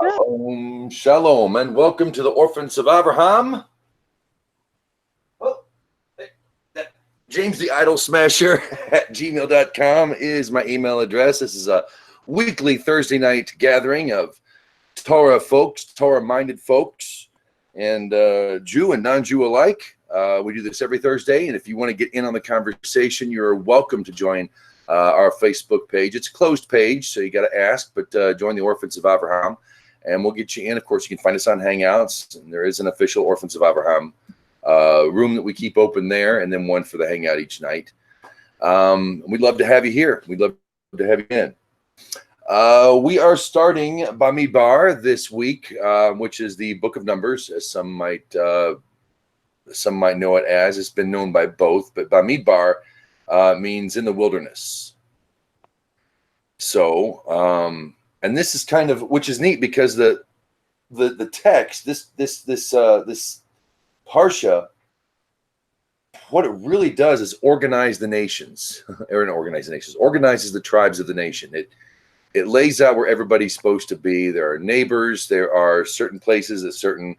Shalom, shalom, and welcome to the Orphans of Avraham. Oh, James the Idol Smasher at gmail.com is my email address. This is a weekly Thursday night gathering of Torah folks, Torah-minded folks, and Jew and non-Jew alike. We do this every Thursday, and if you want to get in on the conversation, you're welcome to join our Facebook page. It's a closed page, so you got to ask, but join the Orphans of Avraham, and we'll get you in. Of course, you can find us on Hangouts, and there is an official Orphans of Avraham room that we keep open there, and then one for the Hangout each night. We'd love to have you here. We'd love to have you in. We are starting Bamidbar this week, which is the Book of Numbers, as some might know it as. It's been known by both, but Bamidbar means in the wilderness. So, and this is kind of, which is neat because the text, this Parsha, what it really does is organize the nations, organizes the tribes of the nation. It lays out where everybody's supposed to be. There are neighbors. There are certain places that certain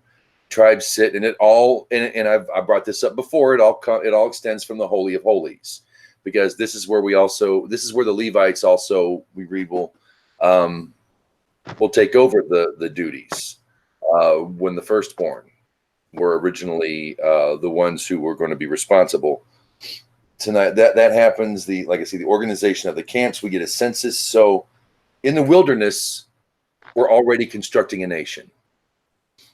tribes sit, and I brought this up before. It all extends from the Holy of Holies, because this is where the Levites also, we read, will take over the duties when the firstborn were originally the ones who were going to be responsible. Tonight that happens. The organization of the camps. We get a census. So in the wilderness, we're already constructing a nation,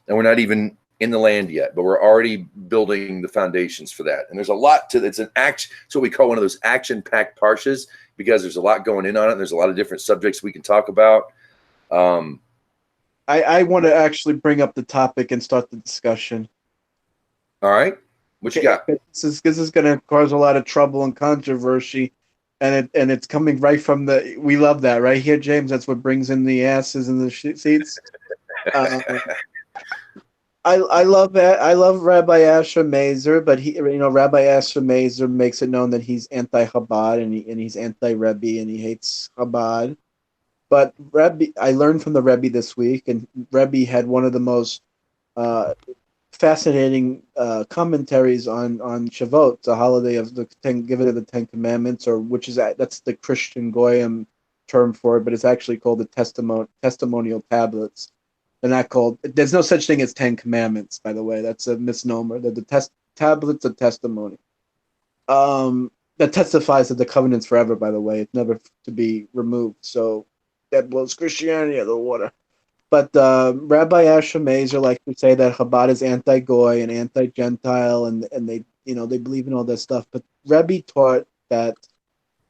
and we're not even in the land yet, but we're already building the foundations for that. And there's a lot to it's an action. It's what we call one of those action-packed parshas, because there's a lot going in on it. And there's a lot of different subjects we can talk about. I want to actually bring up the topic and start the discussion. All right, what you got? This is going to cause a lot of trouble and controversy, and it's coming right from the. We love that right here, James. That's what brings in the asses and the seats. I love that. I love Rabbi Asher Mazer, but Rabbi Asher Mazer makes it known that he's anti-Chabad and he's anti-Rebbe and he hates Chabad. But I learned from the Rebbe this week, and Rebbe had one of the most fascinating commentaries on Shavuot, the holiday of the given of the Ten Commandments, that's the Christian Goyim term for it, but it's actually called the testimonial tablets. They're not called. There's no such thing as 10 Commandments, by the way. That's a misnomer. They're the tablets of testimony. That testifies that the covenant's forever, by the way. It's never to be removed. So that blows Christianity out of the water. But Rabbi Asher Mazer likes to say that Chabad is anti-Goy and anti-Gentile, and they they believe in all that stuff. But Rebbe taught that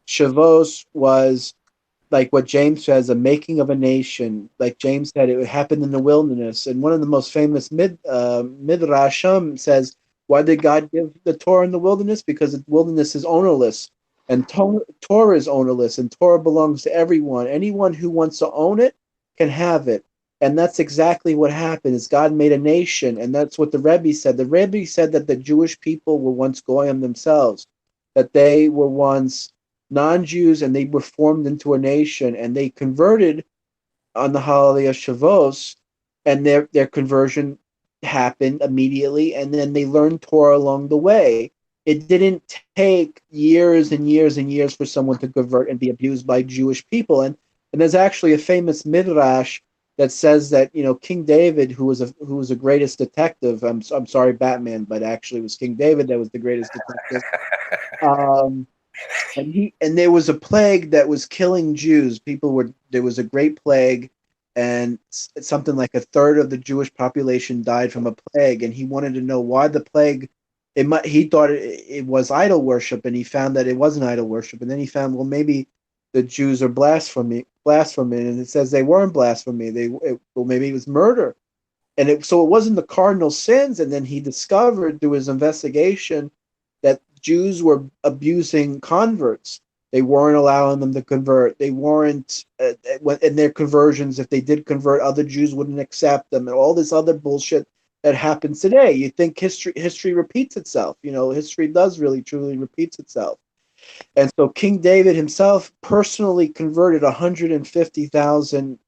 Shavuos was, like what James says, a making of a nation. Like James said, it happened in the wilderness. And one of the most famous Midrashim says, why did God give the Torah in the wilderness? Because the wilderness is ownerless. And Torah is ownerless, and Torah belongs to everyone. Anyone who wants to own it can have it. And that's exactly what happened, is God made a nation, and that's what the Rebbe said. The Rebbe said that the Jewish people were once Goyim themselves, that they were once non-Jews, and they were formed into a nation, and they converted on the holiday of Shavuos, and their conversion happened immediately, and then they learned Torah along the way. It didn't take years and years and years for someone to convert and be abused by Jewish people. And there's actually a famous midrash that says that King David, who was the greatest detective. I'm sorry, Batman, but actually it was King David that was the greatest detective. And there was a plague that was killing Jews. There was a great plague, and something like a third of the Jewish population died from a plague. And he wanted to know why the plague. He thought it was idol worship, and he found that it wasn't idol worship. And then he found, well, maybe the Jews are blasphemy, and it says they weren't blasphemy. Maybe it was murder, and so it wasn't the cardinal sins. And then he discovered through his investigation that Jews were abusing converts. They weren't allowing them to convert. They weren't in their conversions. If they did convert, other Jews wouldn't accept them, and all this other bullshit that happens today. You think history repeats itself. History does really truly repeats itself. And so King David himself personally converted 150,000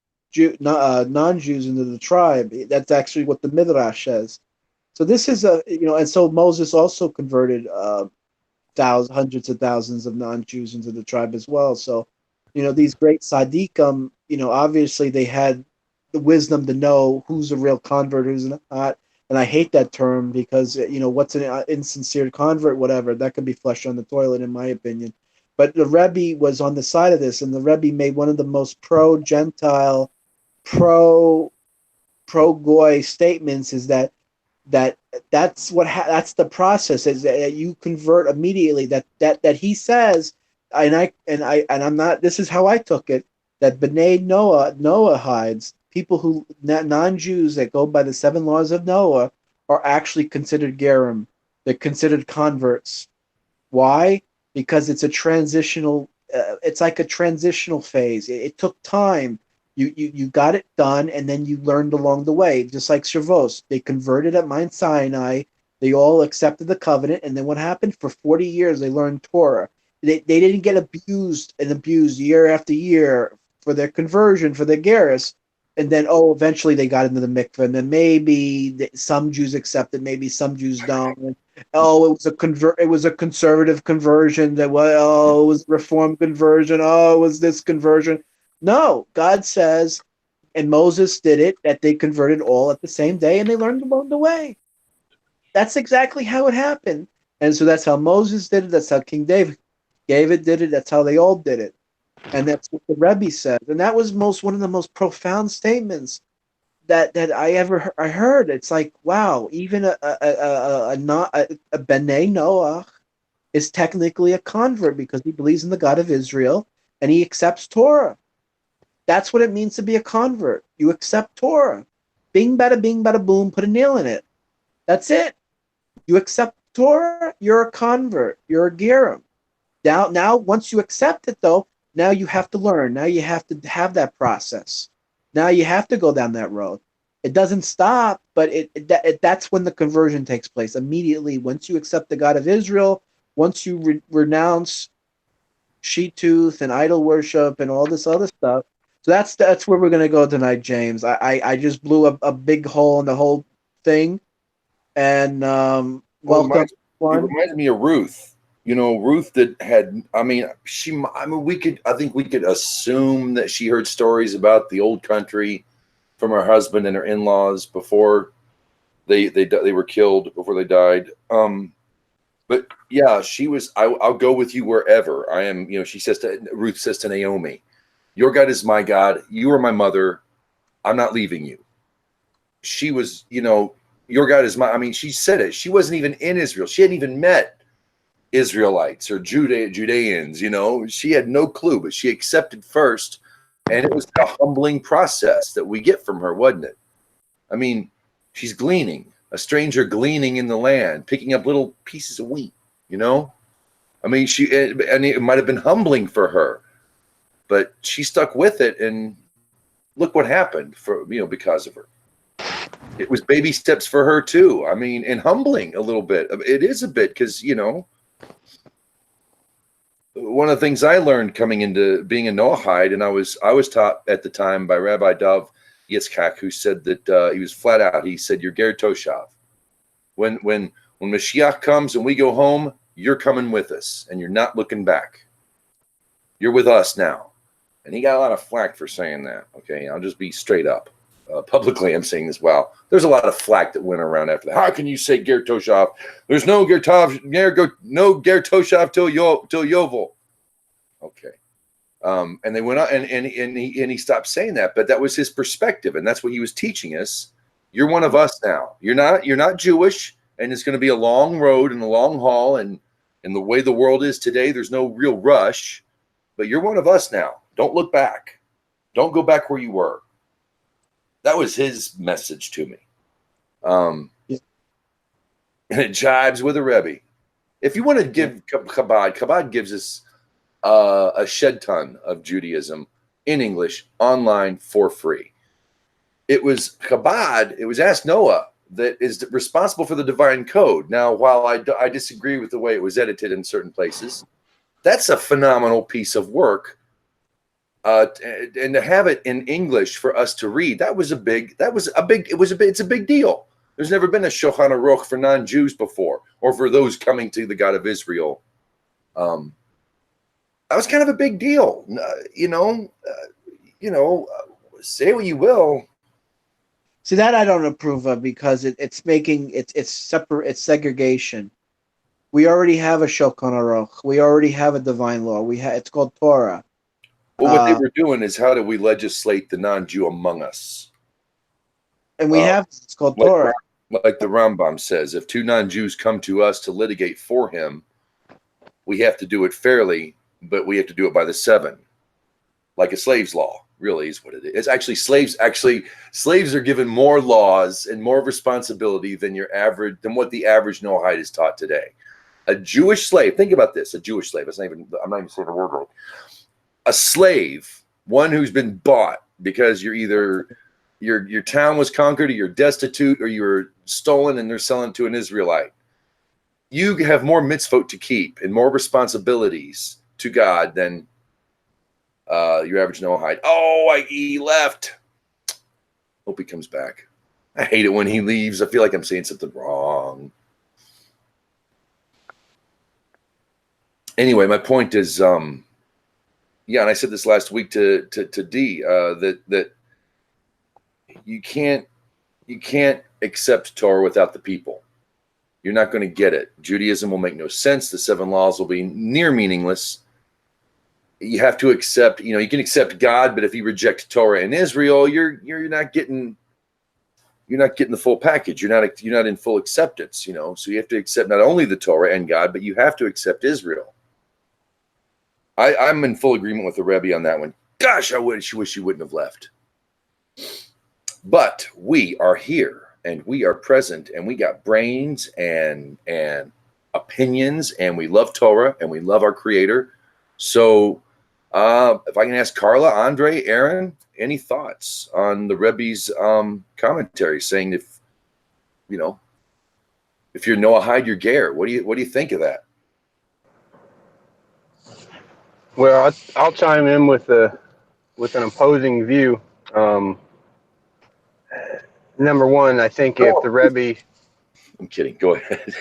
non-Jews into the tribe. That's actually what the Midrash says. So this is and so Moses also converted hundreds of thousands of non-Jews into the tribe as well. So, these great tzaddikim, obviously they had the wisdom to know who's a real convert, who's not. And I hate that term because, what's an insincere convert, whatever, that could be flushed on the toilet, in my opinion. But the Rebbe was on the side of this, and the Rebbe made one of the most pro-Gentile, pro-Goy statements is that's that's the process, is that you convert immediately. That he says, I'm not. This is how I took it. That B'nai Noahides, people who non-Jews that go by the 7 laws of Noah, are actually considered gerim. They're considered converts. Why? Because it's a transitional. It's like a transitional phase. It took time. You got it done, and then you learned along the way. Just like Shavuos, they converted at Mount Sinai. They all accepted the covenant, and then what happened? For 40 years, they learned Torah. They didn't get abused year after year for their conversion, for their gerus. And then, eventually they got into the mikveh, and then maybe some Jews accepted, maybe some Jews don't. And, it was a conservative conversion. It was reform conversion. It was this conversion. No, God says, and Moses did it, that they converted all at the same day, and they learned along the way. That's exactly how it happened. And so that's how Moses did it. That's how King David did it. That's how they all did it. And that's what the Rebbe said. And that was one of the most profound statements that I heard. It's like, wow, even a B'nai Noach is technically a convert because he believes in the God of Israel and he accepts Torah. That's what it means to be a convert. You accept Torah. Bing, bada boom, put a nail in it. That's it. You accept Torah, you're a convert. You're a gerim. Now, once you accept it, though, now you have to learn. Now you have to have that process. Now you have to go down that road. It doesn't stop, but that's when the conversion takes place. Immediately, once you accept the God of Israel, once you renounce sheet-tooth and idol worship and all this other stuff. So that's where we're going to go tonight, James. I just blew a big hole in the whole thing. And welcome. It reminds me of Ruth. Ruth I think we could assume that she heard stories about the old country from her husband and her in-laws before they were killed, before they died. But yeah, she was, I'll go with you wherever I am. Ruth says to Naomi, your God is my God. You are my mother. I'm not leaving you. She was, your God is she said it. She wasn't even in Israel. She hadn't even met Israelites or Judeans. She had no clue, but she accepted first. And it was a humbling process that we get from her, wasn't it? She's gleaning, a stranger gleaning in the land, picking up little pieces of wheat, and it might have been humbling for her, but she stuck with it, and look what happened because of her. It was baby steps for her too. And humbling a little bit. It is a bit because, one of the things I learned coming into being a Noahide, and I was taught at the time by Rabbi Dov Yitzchak, who said that he was flat out. He said, "You're Ger Toshav. When Mashiach comes and we go home, you're coming with us, and you're not looking back. You're with us now." And he got a lot of flack for saying that. Okay, I'll just be straight up. Publicly, I'm saying this. Well, there's a lot of flack that went around after that. How can you say Ger Toshav? There's no Ger Toshav till Yovel. Okay. And they went on, and he stopped saying that, but that was his perspective, and that's what he was teaching us. You're one of us now. You're not Jewish, and it's going to be a long road and a long haul, and the way the world is today, there's no real rush, but you're one of us now. Don't look back. Don't go back where you were. That was his message to me. And it jives with a Rebbe. If you want to give Chabad gives us a shed ton of Judaism in English online for free. It was Chabad, it was Ask Noah that is responsible for the divine code. Now, while I disagree with the way it was edited in certain places, that's a phenomenal piece of work. and to have it in English for us to read, it's a big deal. There's never been a Shulchan Aruch for non-Jews before, or for those coming to the God of Israel. That was kind of a big deal. Say what you will. See, that I don't approve of, because it's separate. It's segregation. We already have a Shulchan Aruch. We already have a divine law. It's called Torah. Well, what they were doing is, how do we legislate the non-Jew among us? And it's called Torah. Like the Rambam says, if two non-Jews come to us to litigate for him, we have to do it fairly, but we have to do it by the seven, like a slave's law. Really is what it is. Slaves are given more laws and more responsibility than what the average Noahide is taught today. A Jewish slave, think about this, a Jewish slave, I'm not even saying the word right. A slave, one who's been bought because you're either your town was conquered, or you're destitute, or you were stolen and they're selling to an Israelite. You have more mitzvot to keep and more responsibilities to God than your average Noahide. He left. Hope he comes back. I hate it when he leaves. I feel like I'm saying something wrong. Anyway, my point is, and I said this last week to D, that you can't accept Torah without the people. You're not going to get it. Judaism will make no sense. The seven laws will be near meaningless. You have to accept, you can accept God, but if you reject Torah and Israel, you're not getting the full package. You're not in full acceptance, So you have to accept not only the Torah and God, but you have to accept Israel. I'm in full agreement with the Rebbe on that one. Gosh, I wish you wouldn't have left. But we are here and we are present and we got brains and opinions, and we love Torah and we love our Creator. So if I can ask Carla, Andre, Aaron, any thoughts on the Rebbe's commentary, saying if you're Noahide, you're Ger. What do you think of that? Well, I'll chime in with an opposing view. Number one, I think if the Rebbe... I'm kidding. Go ahead.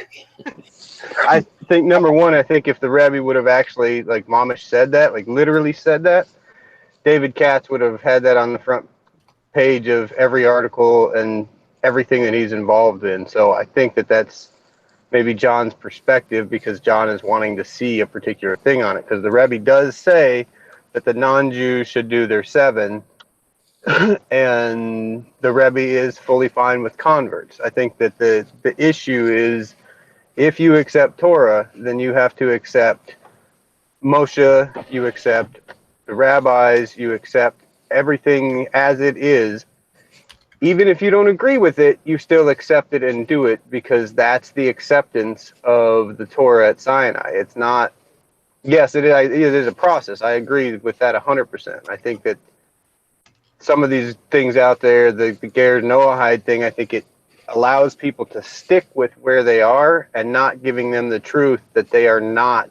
I think if the Rebbe would have actually, like Mamish said that, like literally said that, David Katz would have had that on the front page of every article and everything that he's involved in. So I think that's maybe John's perspective, because John is wanting to see a particular thing on it. Because the Rebbe does say that the non-Jews should do their seven, and the Rebbe is fully fine with converts. I think that the issue is, if you accept Torah, then you have to accept Moshe, you accept the rabbis, you accept everything as it is. Even if you don't agree with it, you still accept it and do it, because that's the acceptance of the Torah at Sinai. It's not, yes, it is a process. I agree with that 100%. I think that some of these things out there, the Ger Noahide thing, I think it allows people to stick with where they are and not giving them the truth that they are not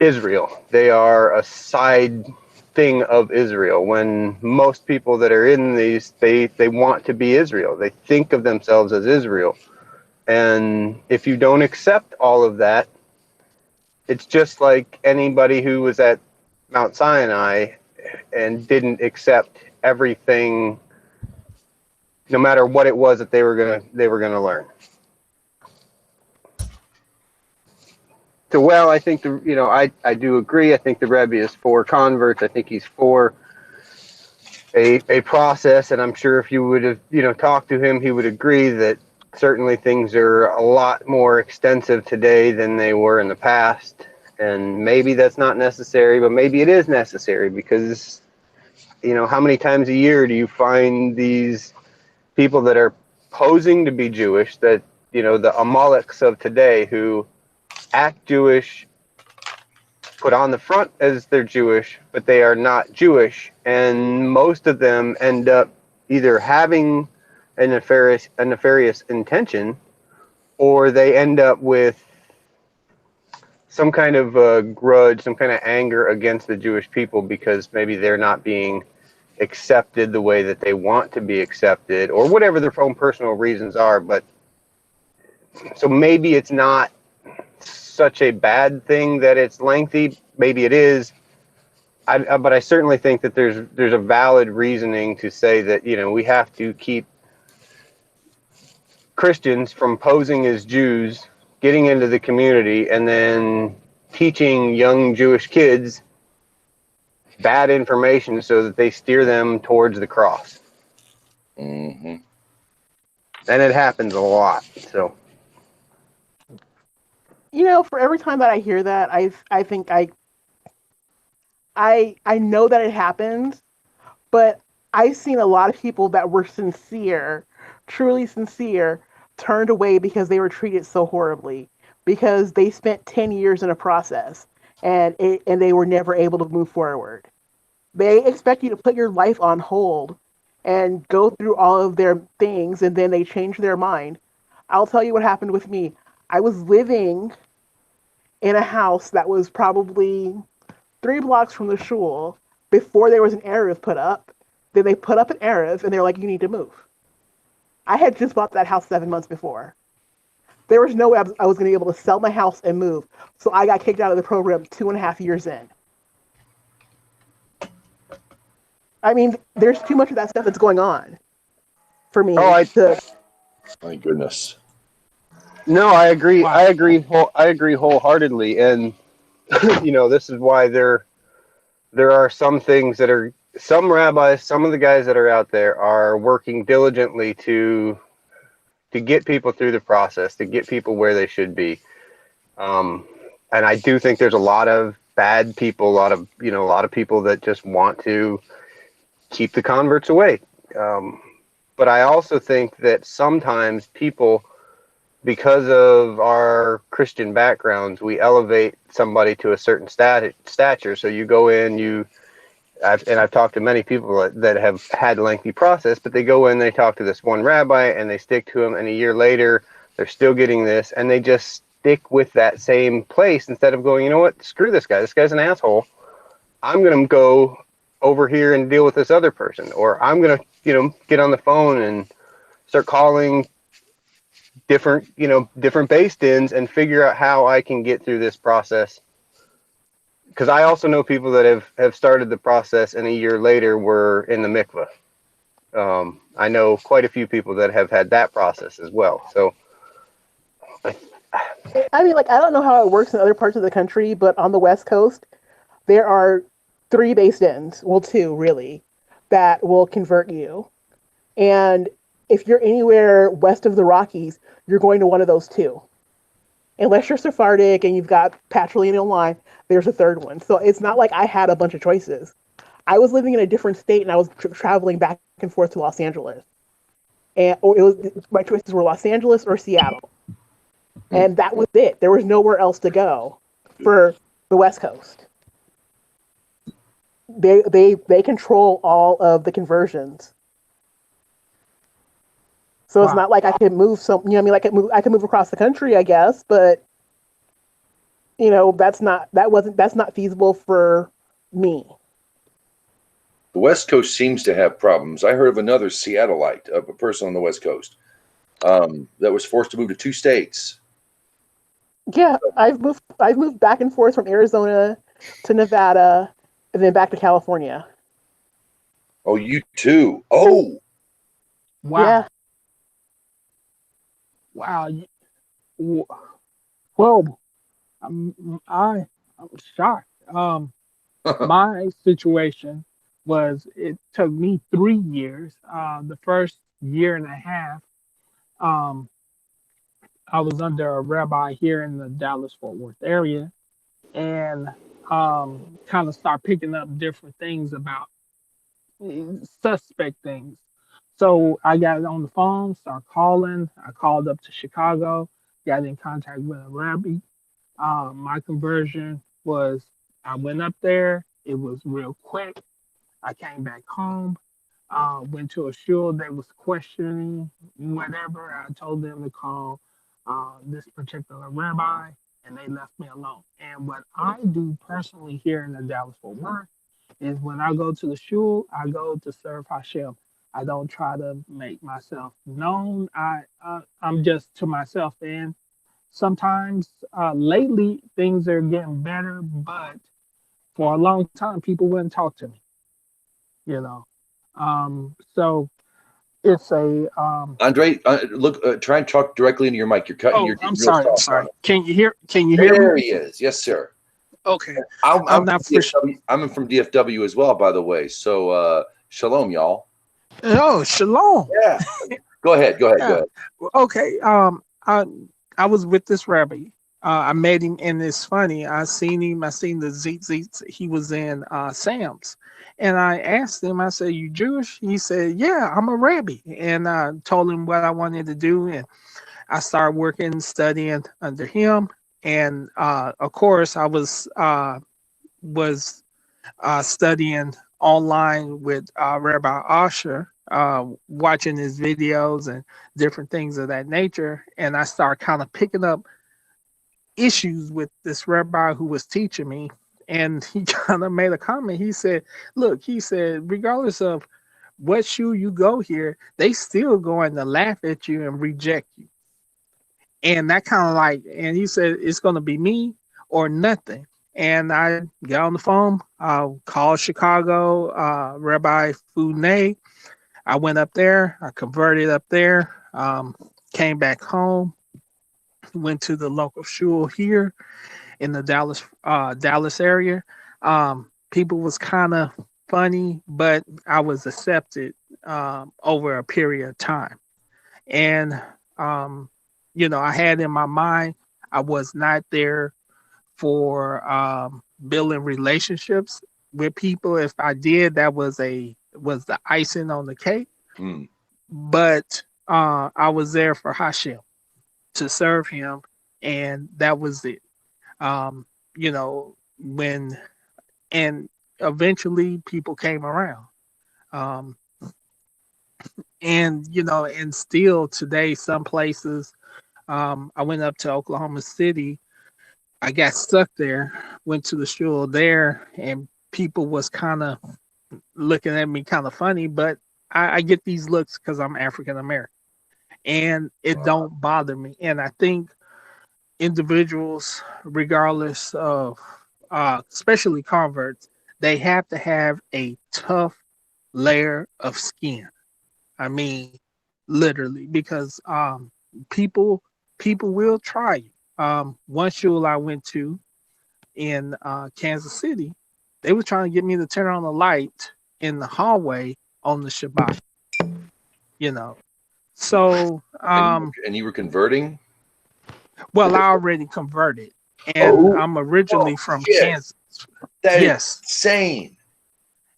Israel. They are a side thing of Israel, when most people that are in these, they want to be Israel. They think of themselves as Israel. And if you don't accept all of that, it's just like anybody who was at Mount Sinai and didn't accept everything, no matter what it was that they were gonna learn. So, well, I think I do agree. I think the Rebbe is for converts. I think he's for a process, and I'm sure if you would have talked to him, he would agree that certainly things are a lot more extensive today than they were in the past. And maybe that's not necessary, but maybe it is necessary, because how many times a year do you find these people that are posing to be Jewish, that the Amaleks of today, who act Jewish, put on the front as they're Jewish, but they are not Jewish, and most of them end up either having a nefarious intention, or they end up with some kind of grudge, some kind of anger against the Jewish people because maybe they're not being accepted the way that they want to be accepted, or whatever their own personal reasons are. But so maybe it's not such a bad thing that it's lengthy. Maybe it is. But I certainly think that there's a valid reasoning to say that, you know, we have to keep Christians from posing as Jews, getting into the community, and then teaching young Jewish kids bad information so that they steer them towards the cross. Mm-hmm. And it happens a lot. So, You know, for every time that I hear that, I think I know that it happens, but I've seen a lot of people that were sincere, truly sincere, turned away because they were treated so horribly, because they spent 10 years in a process and they were never able to move forward. They expect you to put your life on hold and go through all of their things, and then they change their mind. I'll tell you what happened with me. I was living in a house that was probably 3 blocks from the shul before there was an Eruv put up. Then they put up an Eruv and they're like, you need to move. I had just bought that house 7 months before. There was no way I was going to be able to sell my house and move. So I got kicked out of the program 2.5 years in. I mean, there's too much of that stuff that's going on for me. My goodness. no, I agree. Wow. I agree wholeheartedly. And, you know, this is why there are some things that are, some rabbis, some of the guys that are out there are working diligently to get people through the process, to get people where they should be. And I do think there's a lot of bad people, a lot of people that just want to keep the converts away. But I also think that sometimes people, because of our Christian backgrounds, we elevate somebody to a certain stature. So you go in, I've talked to many people that have had lengthy process, but they go in, they talk to this one rabbi, and they stick to him, and a year later, they're still getting this, and they just stick with that same place instead of going, you know what, screw this guy. This guy's an asshole. I'm going to go over here and deal with this other person, or I'm going to, you know, get on the phone and start calling different based-ins and figure out how I can get through this process. Because I also know people that have started the process and a year later were in the mikveh. I know quite a few people that have had that process as well. So, I mean, like, I don't know how it works in other parts of the country, but on the West Coast, there are 3 based-ins, well, 2 really, that will convert you. And if you're anywhere west of the Rockies, you're going to one of those 2. Unless you're Sephardic and you've got patrilineal line, there's a 3rd one. So it's not like I had a bunch of choices. I was living in a different state and I was traveling back and forth to Los Angeles. My choices were Los Angeles or Seattle. And that was it. There was nowhere else to go for the West Coast. They control all of the conversions. So it's not like I could move I could move across the country, I guess, but you know, that's not feasible for me. The West Coast seems to have problems. I heard of another Seattleite, of a person on the West Coast, that was forced to move to 2 states. Yeah, I've moved back and forth from Arizona to Nevada and then back to California. Oh, you too. Oh, Wow. Yeah. Wow. Well, I'm shocked. My situation was, it took me 3 years. The first year and a half, I was under a rabbi here in the Dallas-Fort Worth area, and kind of start picking up different things about suspect things. So I got on the phone, started calling. I called up to Chicago, got in contact with a rabbi. My conversion was, I went up there. It was real quick. I came back home, went to a shul. They was questioning whatever. I told them to call this particular rabbi, and they left me alone. And what I do personally here in the Dallas Fort Worth is when I go to the shul, I go to serve Hashem. I don't try to make myself known. I'm just to myself. And sometimes lately things are getting better, but for a long time people wouldn't talk to me. You know, so it's a Andre, look, try and talk directly into your mic. You're cutting. Oh, You're I'm real sorry. I'm soft sorry. on it. Can you hear? Can you hear There me? he is. Yes, sir. Okay. I'm not from DFW. I'm from DFW as well, by the way. So shalom, y'all. Oh, shalom. Yeah. Go ahead. Go ahead. Go Yeah. ahead. Okay. I was with this rabbi. I met him, and it's funny. I seen him. I seen the Zeets. He was in Sam's, and I asked him. I said, "You Jewish?" He said, "Yeah, I'm a rabbi." And I told him what I wanted to do, and I started working, studying under him. And of course, I was studying online with Rabbi Asher, watching his videos and different things of that nature. And I started kind of picking up issues with this rabbi who was teaching me. And he kind of made a comment. He said, "Look," he said, "regardless of what shoe you go here, they still going to laugh at you and reject you." And that kind of like, and he said, "It's going to be me or nothing." And I got on the phone, called Chicago, Rabbi Funay. I went up there, I converted up there, came back home, went to the local shul here in the Dallas area. People was kind of funny, but I was accepted over a period of time. And I had in my mind I was not there for building relationships with people. If I did, that was the icing on the cake. Mm. But I was there for Hashem to serve him, and that was it. When and eventually people came around. Um, and still today, some places, I went up to Oklahoma City. I got stuck there, went to the shul there, and people was kind of looking at me kind of funny, but I get these looks because I'm African American, and it don't bother me. And I think individuals, regardless of, especially converts, they have to have a tough layer of skin. I mean, literally, because people will try you. One shul I went to in Kansas City, they were trying to get me to turn on the light in the hallway on the Shabbat. So And you were converting? well, I already converted, and I'm originally from Kansas. That Yes, is insane.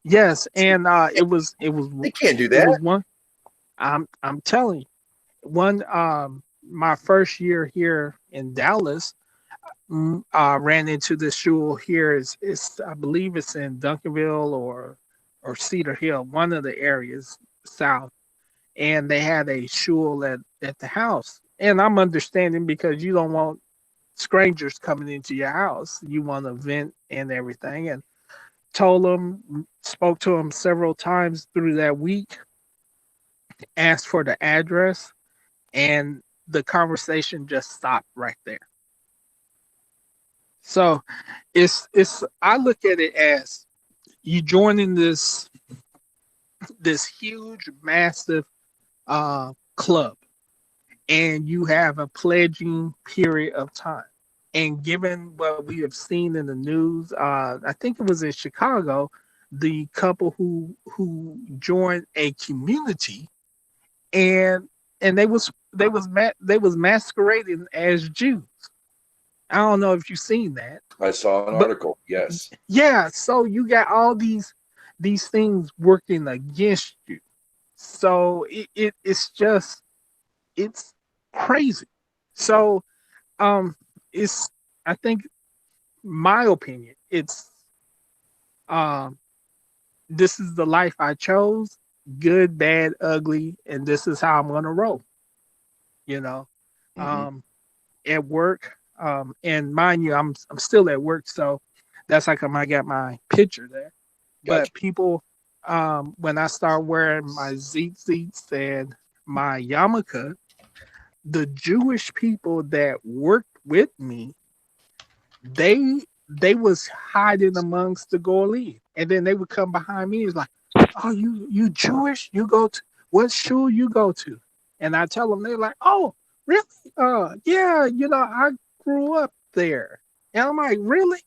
yes, and it was They can't do it that. was one. I'm telling you, one my first year here in Dallas, ran into this shul here. Is I believe it's in Duncanville or Cedar Hill, one of the areas south, and they had a shul at the house. And I'm understanding because you don't want strangers coming into your house. You want to vent and everything. And spoke to them several times through that week, asked for the address, and the conversation just stopped right there. So it's I look at it as you joining this huge, massive club, and you have a pledging period of time. And given what we have seen in the news, I think it was in Chicago, the couple who joined a community, and they was masquerading as Jews. I don't know if you've seen that. I saw an article. Yes. Yeah, so you got all these things working against you. So it's crazy. So it's, I think, my opinion, it's this is the life I chose, good, bad, ugly, and this is how I'm gonna roll. You know, Mhm. at work, And mind you, I'm still at work, so that's how come I got my picture there. Gotcha. But people, when I start wearing my tzitzits and my yarmulke, the Jewish people that worked with me, they was hiding amongst the goyim, and then they would come behind me. It's like, oh, you Jewish? You go to what shul you go to? And I tell them, they're like, oh, really? Yeah, I grew up there. And I'm like, really?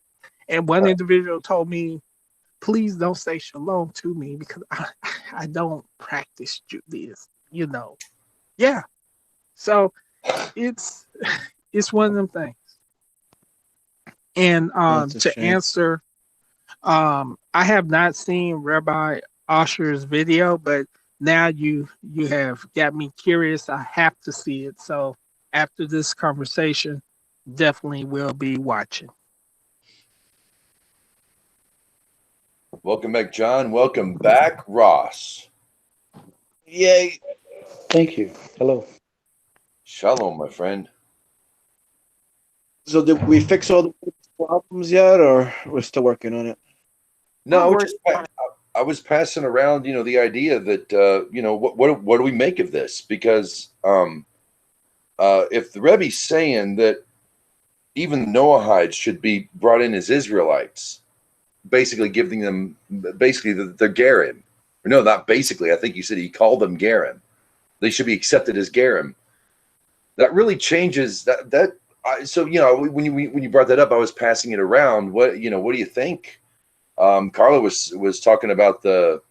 And one individual told me, please don't say shalom to me because I don't practice Judaism. Yeah. So it's one of them things. And That's a to shame. answer, I have not seen Rabbi Osher's video, but now you have got me curious. I have to see it. So after this conversation, definitely will be watching. Welcome back, John. Welcome back, Ross. Yay. Thank you. Hello. Shalom, my friend. So did we fix all the problems yet, or we're still working on it? No, I was passing around, the idea that, what do we make of this? Because if the Rebbe's saying that even the Noahides should be brought in as Israelites, basically giving them basically the Gerim. No, not basically. I think you said he called them Gerim. They should be accepted as Gerim. That really changes that. So when you brought that up, I was passing it around. What do you think? Carla was talking about the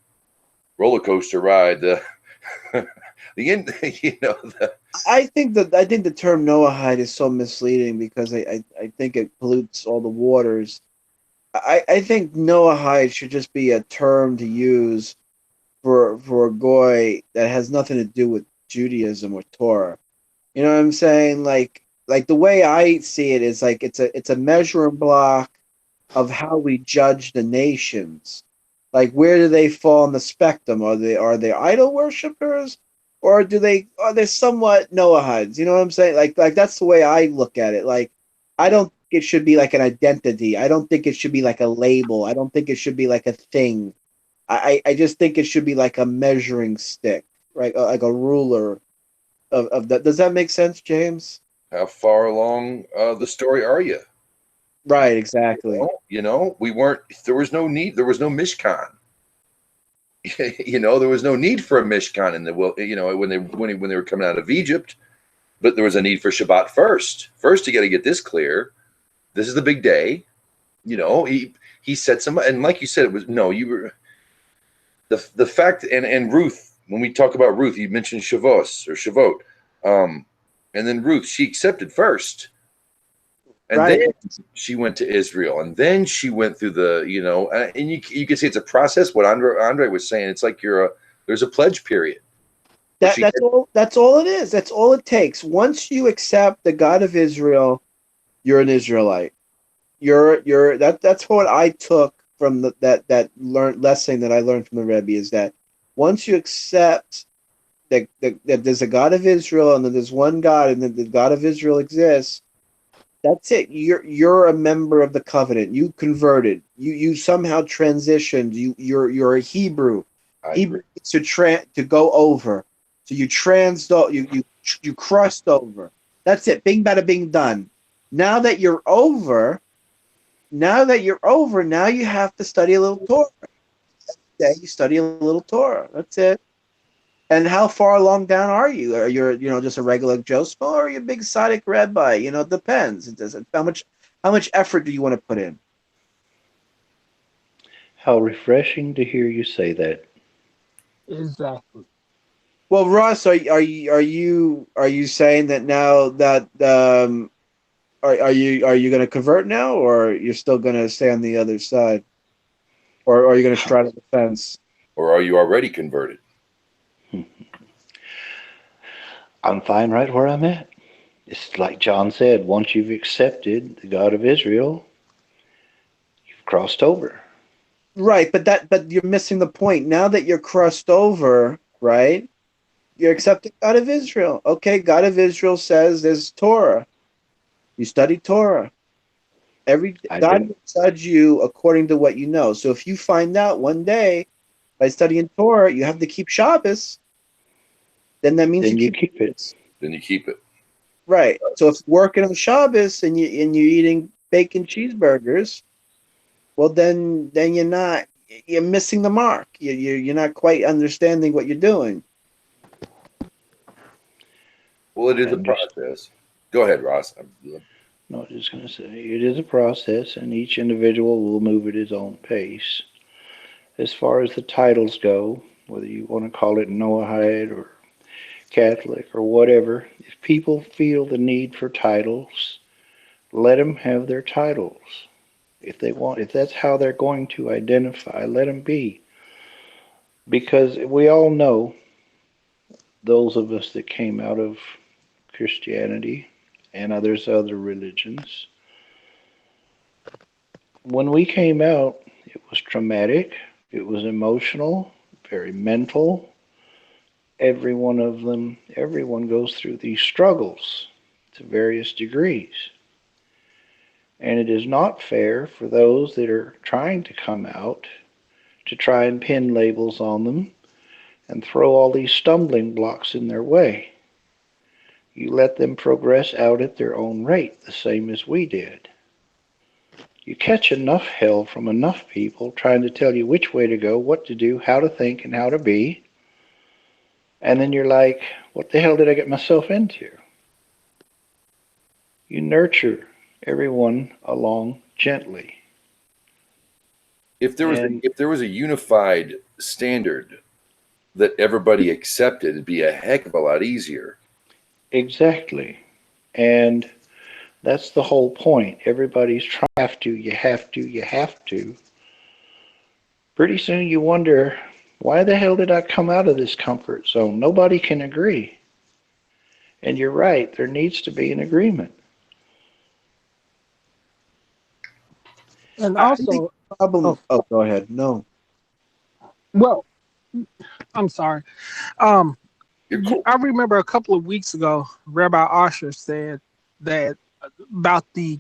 roller coaster ride. I think the term Noahide is so misleading because I think it pollutes all the waters. I think Noahide should just be a term to use for a goy that has nothing to do with Judaism or Torah. You know what I'm saying? Like the way I see it is like it's a measuring block of how we judge the nations. Like, where do they fall on the spectrum? Are they idol worshippers, or are they somewhat Noahides? You know what I'm saying? Like that's the way I look at it. Like, I don't think it should be like an identity. I don't think it should be like a label. I don't think it should be like a thing. I just think it should be like a measuring stick, right? Like a ruler of that. Does that make sense, James? How far along the story are you? Right, exactly. We weren't. There was no need. There was no Mishkan. There was no need for a Mishkan in the when they were coming out of Egypt, but there was a need for Shabbat first. First, you got to get this clear. This is the big day. He said some, and like you said, it was you were the fact and Ruth. When we talk about Ruth, you mentioned Shavuot, and then Ruth, she accepted first. And right. Then she went to Israel, and then she went through the, and you can see it's a process. What Andre was saying, it's like there's a pledge period. That's all it is. That's all it takes. Once you accept the God of Israel, you're an Israelite. That's what I took from that lesson that I learned from the Rebbe, is that once you accept that there's a God of Israel and that there's one God and that the God of Israel exists, that's it. You're a member of the covenant. You converted. You somehow transitioned. You're a Hebrew. Hebrew to go over. So you crossed over. That's it. Bing bada bing done. Now that you're over, now you have to study a little Torah. Yeah, you study a little Torah. That's it. And how far along down are you? Are you just a regular Joe Smo, or are you a big Tzaddik rabbi? It depends. It doesn't. How much effort do you want to put in? How refreshing to hear you say that. Exactly. Well, Ross, are you saying that now that are you going to convert now, or you're still going to stay on the other side, or are you going to straddle the fence, or are you already converted? I'm fine right where I'm at. It's like John said, once you've accepted the God of Israel, you've crossed over. Right, but you're missing the point. Now that you're crossed over, right? You're accepting God of Israel. Okay, God of Israel says there's Torah. You study Torah. I God do. will judge you according to what you know. So if you find out one day by studying Torah you have to keep Shabbos, then that means Then you keep keep it. Shabbos. Then you keep it. Right. So if you're working on Shabbos and you're eating bacon cheeseburgers, well then you're missing the mark. You're not quite understanding what you're doing. Well, it is I a understand. process. Go ahead, Ross. No, I was just going to say it is a process, and each individual will move at his own pace. As far as the titles go, whether you want to call it Noahide or Catholic or whatever, if people feel the need for titles, let them have their titles. If they want, if that's how they're going to identify, let them be. Because we all know, those of us that came out of Christianity and others other religions, when we came out, it was traumatic, it was emotional, very mental. Every one of them, everyone goes through these struggles to various degrees. And it is not fair for those that are trying to come out to try and pin labels on them and throw all these stumbling blocks in their way. You let them progress out at their own rate, the same as we did. You catch enough hell from enough people trying to tell you which way to go, what to do, how to think, and how to be, and then you're like, what the hell did I get myself into? You nurture everyone along gently. If there And was a unified standard that everybody accepted, it'd be a heck of a lot easier. exactly. And that's the whole point. Everybody's trying to, you have to, you have to. Pretty soon you wonder, why the hell did I come out of this comfort zone? Nobody can agree. And you're right, there needs to be an agreement. And I think also, the problem. oh, Oh, go ahead. No. well, I'm sorry. Um, You're cool. I remember a couple of weeks ago, Rabbi Asher said that about the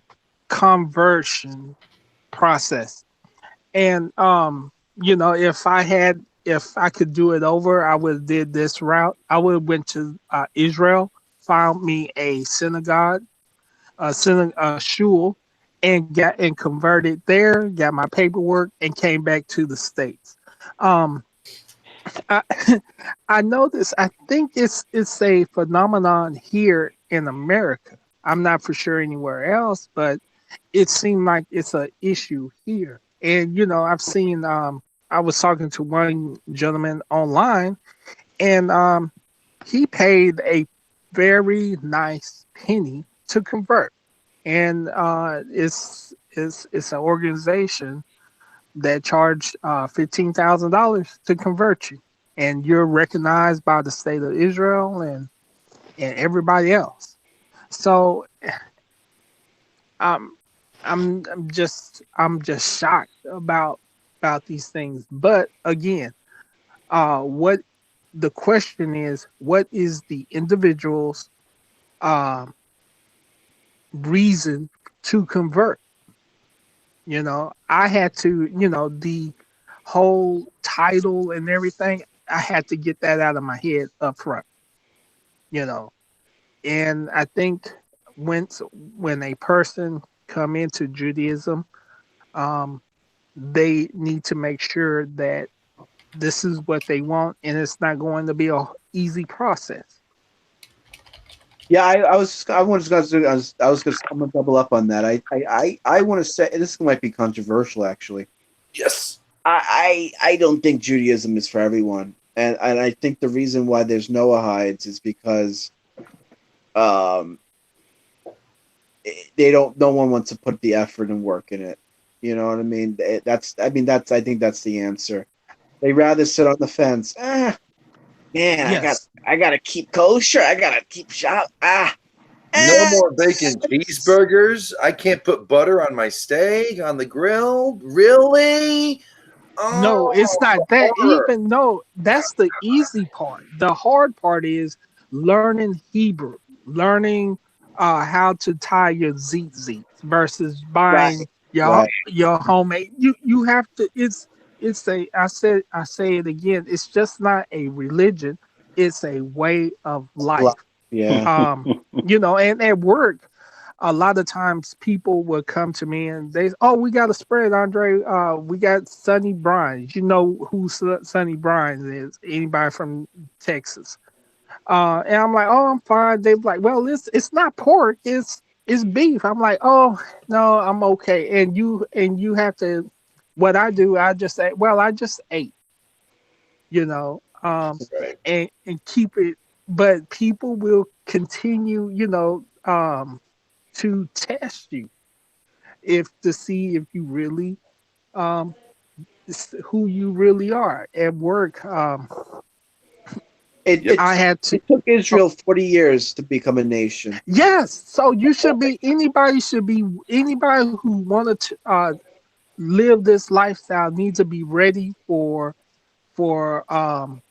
conversion process. And if I could do it over, I would have did this route. I would have went to Israel, found me a synagogue, a shul, and converted there, got my paperwork, and came back to the States. Um, I, I know this. I think it's a phenomenon here in America. I'm not for sure anywhere else, but it seemed like it's an issue here. And I've seen. I was talking to one gentleman online, and he paid a very nice penny to convert, and it's an organization that charged $15,000 to convert you, and you're recognized by the state of Israel and everybody else. So um, I'm just shocked about these things. But again, what the question is, what is the individual's um, reason to convert? I had to, the whole title and everything, I had to get that out of my head up front, you know. And I think when a person come into Judaism, um, they need to make sure that this is what they want, and it's not going to be a easy process. Yeah, I was gonna double up on that. I want to say this might be controversial actually. Yes. I don't think Judaism is for everyone, and I think the reason why there's Noahides is because um they don't no one wants to put the effort and work in it. You know what I mean? I think that's the answer. They rather sit on the fence. Man, Yes. I gotta keep kosher. I gotta keep shop. No more bacon cheeseburgers. I can't put butter on my steak on the grill. Really? No, it's Oh, not that. horror. Even no, that's the easy part. The hard part is learning Hebrew, learning how to tie your zit versus buying Right. Right. your homemade. You have to. It's a. I say it again. It's just not a religion. It's a way of life. Yeah. And at work, a lot of times people will come to me and oh, we got a spread, Andre. We got Sonny Brines. You know who Sonny Brines is? Anybody from Texas? And I'm like, oh, I'm fine. They're like, well, it's not pork, it's beef. I'm like, oh no, I'm okay. And you have to. What I do, I just say, well, I just ate, you know, Right. and keep it. But people will continue, to test you if to see if you really um who you really are at work. It I had to. it took Israel 40 years to become a nation. Yes, so you should be. Anybody who wanted to live this lifestyle needs to be ready for um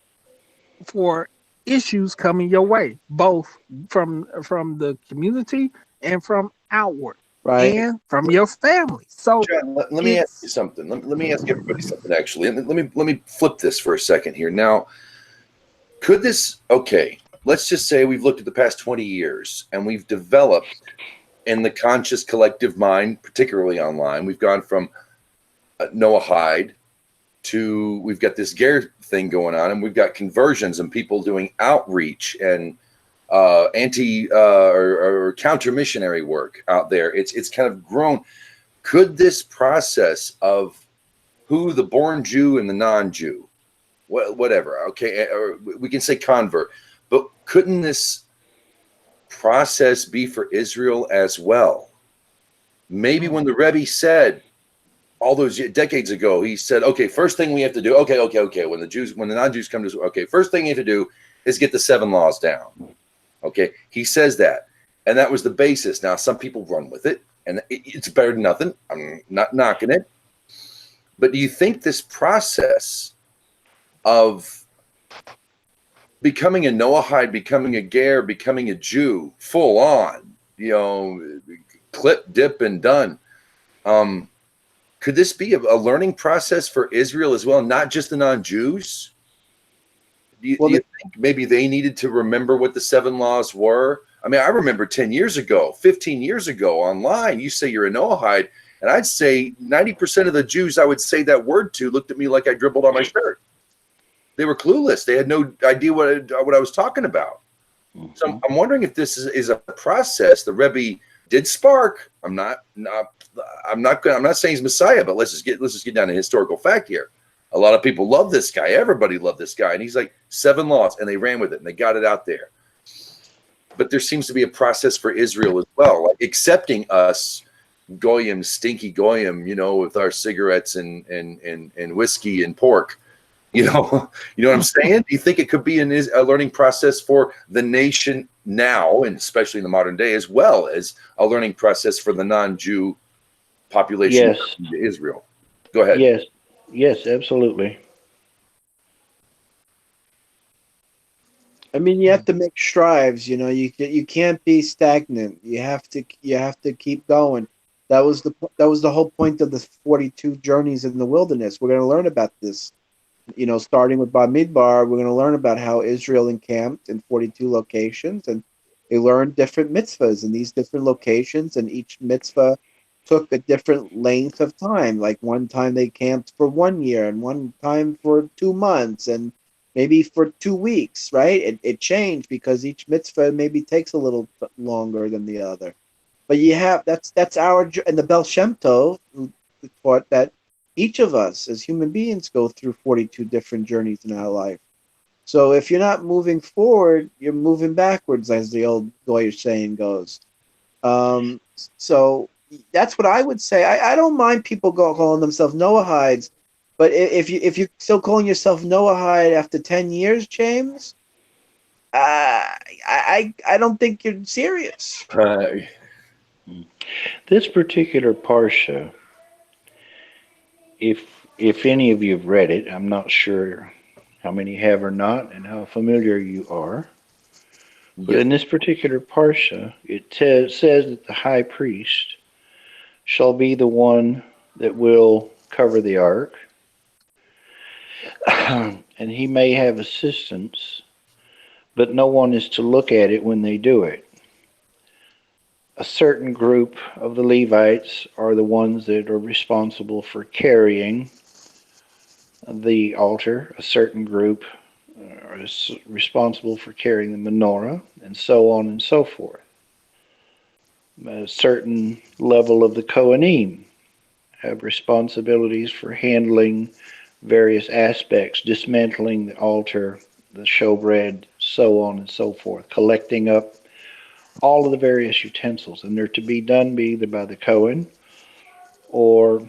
for issues coming your way, both from the community and from outward Right. and from your family. So John, let me ask you something. Let me ask everybody something, actually. And let me flip this for a second here. Now, could this, okay, let's just say we've looked at the past 20 years and we've developed in the conscious collective mind, particularly online, we've gone from Noahide to, we've got this Ger thing going on, and we've got conversions and people doing outreach and or counter missionary work out there. It's kind of grown. Could this process of who the born Jew and the non-Jew, whatever, okay, or we can say convert, but couldn't this process be for Israel as well? Maybe when the Rebbe said all those decades ago, he said, okay, first thing we have to do, okay, when the non-Jews come to, okay, first thing you have to do is get the 7 laws down. Okay, he says that, and that was the basis. Now, some people run with it, and it's better than nothing. I'm not knocking it. But do you think this process of becoming a Noahide, becoming a Ger, becoming a Jew, full on, clip, dip, and done, could this be a learning process for Israel as well, not just the non-Jews? Do you think maybe they needed to remember what the 7 laws were? I mean, I remember 10 years ago, 15 years ago online, you say you're a Noahide, and I'd say 90% of the Jews I would say that word to looked at me like I dribbled on my shirt. They were clueless. They had no idea what I was talking about. Mm-hmm. So I'm wondering if this is a process the Rebbe did spark. I'm not saying he's Messiah, but let's just get down to historical fact here. A lot of people love this guy. Everybody loved this guy. And he's like 7 laws, and they ran with it, and they got it out there. But there seems to be a process for Israel as well, like accepting us, goyim, stinky goyim, with our cigarettes and whiskey and pork. You know what I'm saying? Do you think it could be a learning process for the nation now, and especially in the modern day, as well as a learning process for the non-Jew population of Israel? Go ahead. Yes, absolutely. I mean, you have to make strides. You can't be stagnant. You have to keep going. That was the whole point of the 42 journeys in the wilderness. We're going to learn about this. Starting with Bamidbar, we're going to learn about how Israel encamped in 42 locations, and they learned different mitzvahs in these different locations, and each mitzvah took a different length of time. Like one time they camped for 1 year, and one time for 2 months, and maybe for 2 weeks, right? It changed because each mitzvah maybe takes a little longer than the other. But that's our, and the Bel Shem Tov who taught that each of us as human beings go through 42 different journeys in our life. So if you're not moving forward, you're moving backwards, as the old Goyish saying goes. So that's what I would say. I don't mind people calling themselves Noahides, but if you're still calling yourself Noahide after 10 years, James, I don't think you're serious. This particular Parsha, if any of you have read it, I'm not sure how many have or not and how familiar you are, But in this particular Parsha, it says that the high priest shall be the one that will cover the ark, and he may have assistants, but no one is to look at it when they do it. A certain group of the Levites are the ones that are responsible for carrying the altar. A certain group is responsible for carrying the menorah, and so on and so forth. A certain level of the Kohanim have responsibilities for handling various aspects, dismantling the altar, the showbread, so on and so forth, collecting up all of the various utensils, and they're to be done either by the Kohen or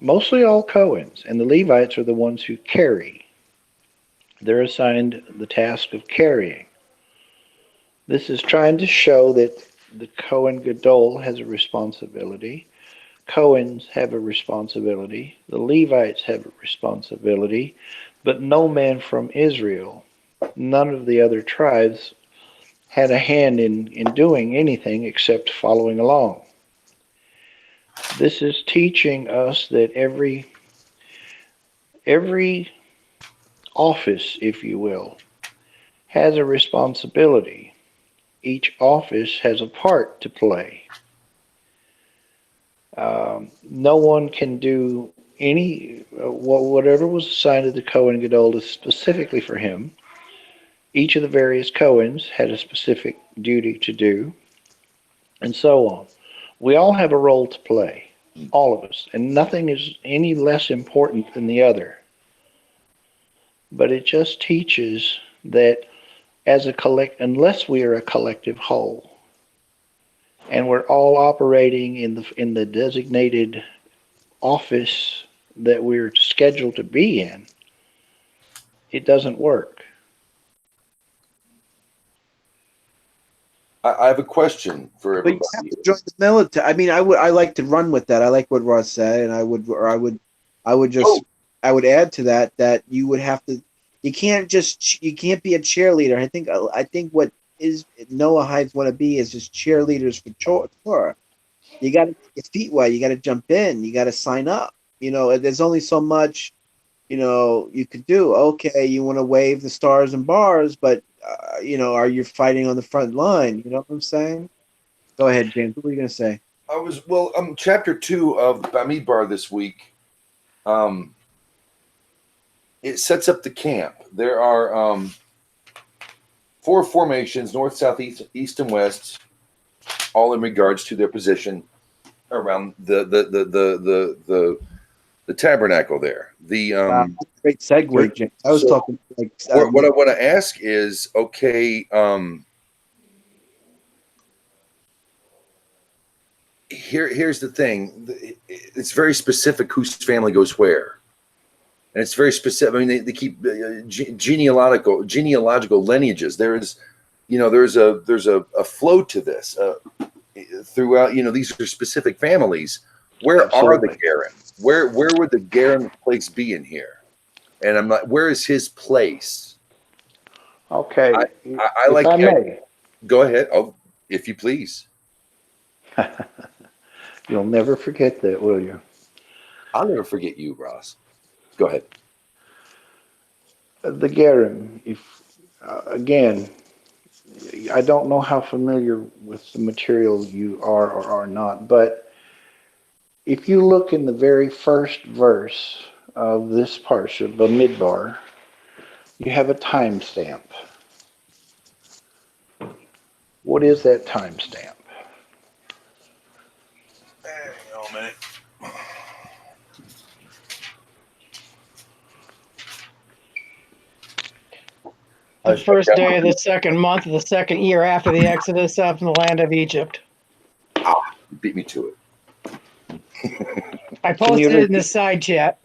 mostly all Kohens, and the Levites are the ones who carry. They're assigned the task of carrying. This is trying to show that the Kohen Gadol has a responsibility. Kohens have a responsibility. The Levites have a responsibility, but no man from Israel, none of the other tribes, had a hand in doing anything except following along. This is teaching us that every office, if you will, has a responsibility. Each office has a part to play. No one can do whatever was assigned to the Kohen Gadol is specifically for him. Each of the various Kohens had a specific duty to do, and so on. We all have a role to play, all of us, and nothing is any less important than the other. But it just teaches that as a unless we are a collective whole, and we're all operating in the designated office that we're scheduled to be in, it doesn't work. I have a question for But everybody. you have to join the military. I mean, I like to run with that. I like what Ross said, and I would add to that you would have to. You can't be a cheerleader. I think what is Noahides want to be is just cheerleaders for Torah. You got to get your feet wet. You got to jump in. You got to sign up. There's only so much, you could do. Okay, you want to wave the stars and bars, but are you fighting on the front line? You know what I'm saying? Go ahead, James. What were you going to say? Chapter 2 of Bamidbar this week. It sets up the camp. There are 4 formations: north, south, east, and west, all in regards to their position around the tabernacle there. Great segue, James. I was talking like what I want to ask is, okay, here's the thing. It's very specific whose family goes where. And it's very specific. I mean, they keep genealogical lineages. There's a flow to this throughout. These are specific families. Where Absolutely. are the Garin? Where would the Garin place be in here? And I'm like, where is his place? Okay. I like. If I may. Go ahead. Oh, if you please. You'll never forget that, will you? I'll never forget you, Ross. Go ahead. The Gerim, again, I don't know how familiar with the material you are or are not, but if you look in the very first verse of this Parsha, Bamidbar, you have a timestamp. What is that timestamp? Hang on a minute. The first day of the second month of the second year after the Exodus from the land of Egypt. You beat me to it. I posted it in the side chat.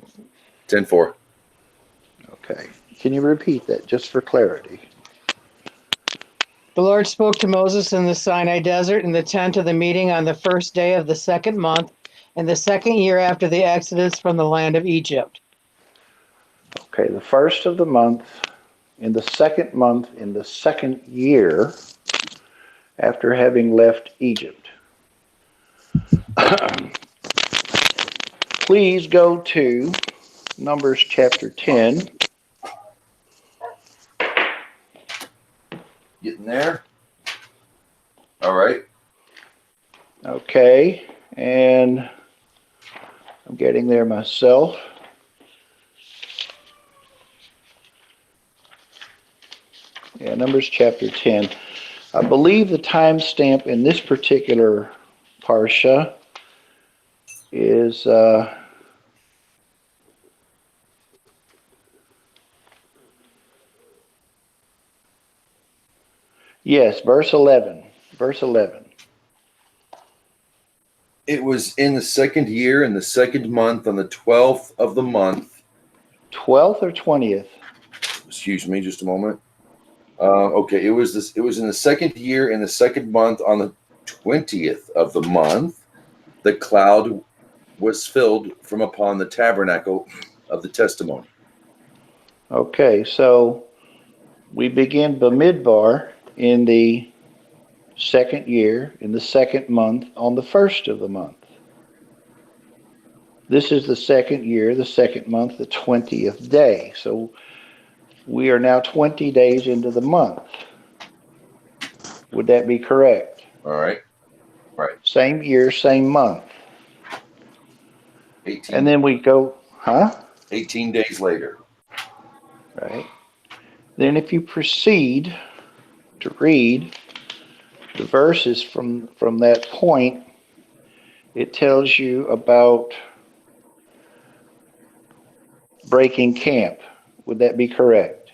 10-4. Okay. Can you repeat that just for clarity? The Lord spoke to Moses in the Sinai desert in the tent of the meeting on the first day of the second month in the second year after the Exodus from the land of Egypt. Okay, the first of the month, in the second month, in the second year after having left Egypt. Please go to Numbers chapter 10. Getting there. All right. Okay, and I'm getting there myself. Yeah, Numbers chapter 10. I believe the timestamp in this particular Parsha is yes, verse 11. Verse 11. It was in the second year, in the second month, on the 12th of the month. 12th or 20th? Excuse me, just a moment. Okay, it was this. It was in the second year, in the second month, on the 20th of the month. The cloud was filled from upon the tabernacle of the testimony. Okay, so we begin Bamidbar in the second year, in the second month, on the first of the month. This is the second year, the second month, the 20th day. So we are now 20 days into the month. Would that be correct? All right. Right. Same year, same month. 18, And then we go, 18 days later. Right. Then if you proceed to read the verses from that point, it tells you about breaking camp. Would that be correct?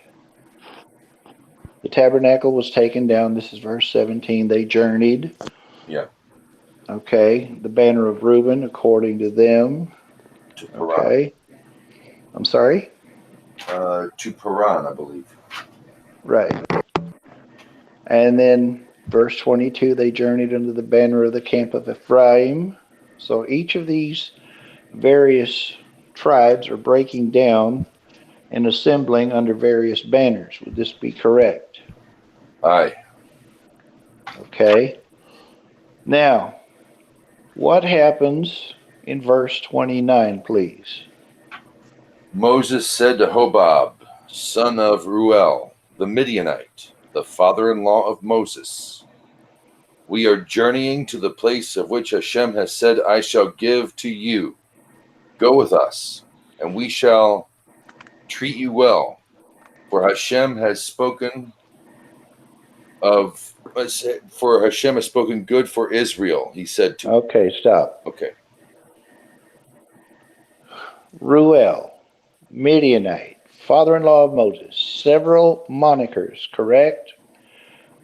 The tabernacle was taken down. This is verse 17. They journeyed. Yeah. Okay. The banner of Reuben, according to them. To Paran. Okay. I'm sorry? To Paran, I believe. Right. And then verse 22, they journeyed under the banner of the camp of Ephraim. So each of these various tribes are breaking down and assembling under various banners. Would this be correct? Aye. Okay. Now, what happens in verse 29, please? Moses said to Hobab, son of Ruel, the Midianite, the father-in-law of Moses, we are journeying to the place of which Hashem has said, I shall give to you. Go with us, and we shall treat you well. For Hashem has spoken good for Israel, he said to Okay, stop. Okay. Ruel, Midianite, father-in-law of Moses, several monikers, correct?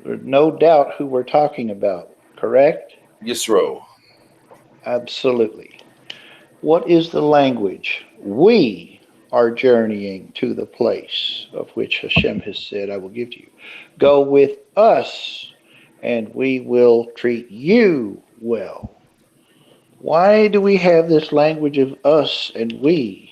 There's no doubt who we're talking about, correct? Yisro. Absolutely. What is the language? We are journeying to the place of which Hashem has said, I will give to you. Go with us, and we will treat you well. Why do we have this language of us and we?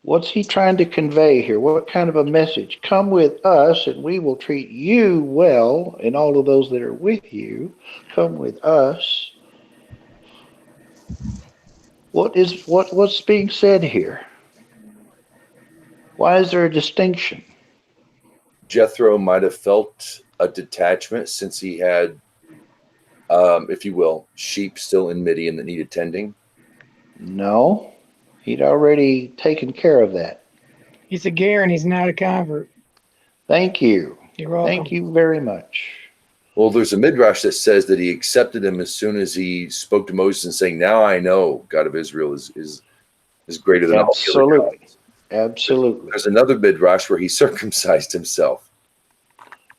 What's he trying to convey here? What kind of a message? Come with us and we will treat you well, and all of those that are with you, come with us. What's being said here? Why is there a distinction? Jethro might have felt a detachment since he had, if you will, sheep still in Midian that needed tending. No. He'd already taken care of that. He's a ger and he's not a convert. Thank you. You're welcome. Thank you very much. Well, there's a midrash that says that he accepted him as soon as he spoke to Moses and saying, now I know God of Israel is greater than all the other gods. Absolutely. There's another midrash where he circumcised himself.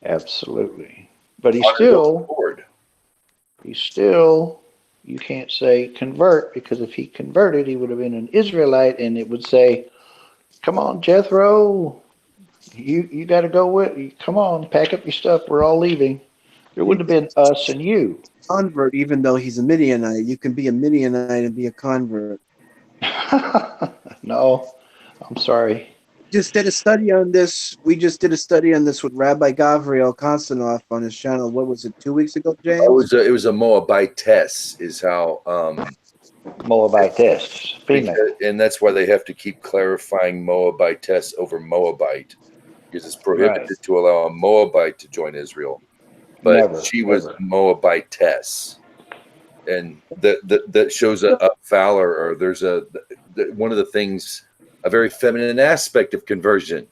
Absolutely. But he's still, you can't say convert, because if he converted, he would have been an Israelite, and it would say, come on, Jethro, you got to go with, come on, pack up your stuff, we're all leaving. There would have been us and you. Convert, even though he's a Midianite. You can be a Midianite and be a convert. No, I'm sorry. just did a study on this. We just did a study on this with Rabbi Gavriel Konstanov on his channel. What was it, 2 weeks ago, James? It was a Moabitess, is how. Moabitess, female. And that's why they have to keep clarifying Moabitess over Moabite, because it's prohibited Right. to allow a Moabite to join Israel. But Never, she was never. Moabitess, and that shows a valor, or there's one of the things, a very feminine aspect of conversion.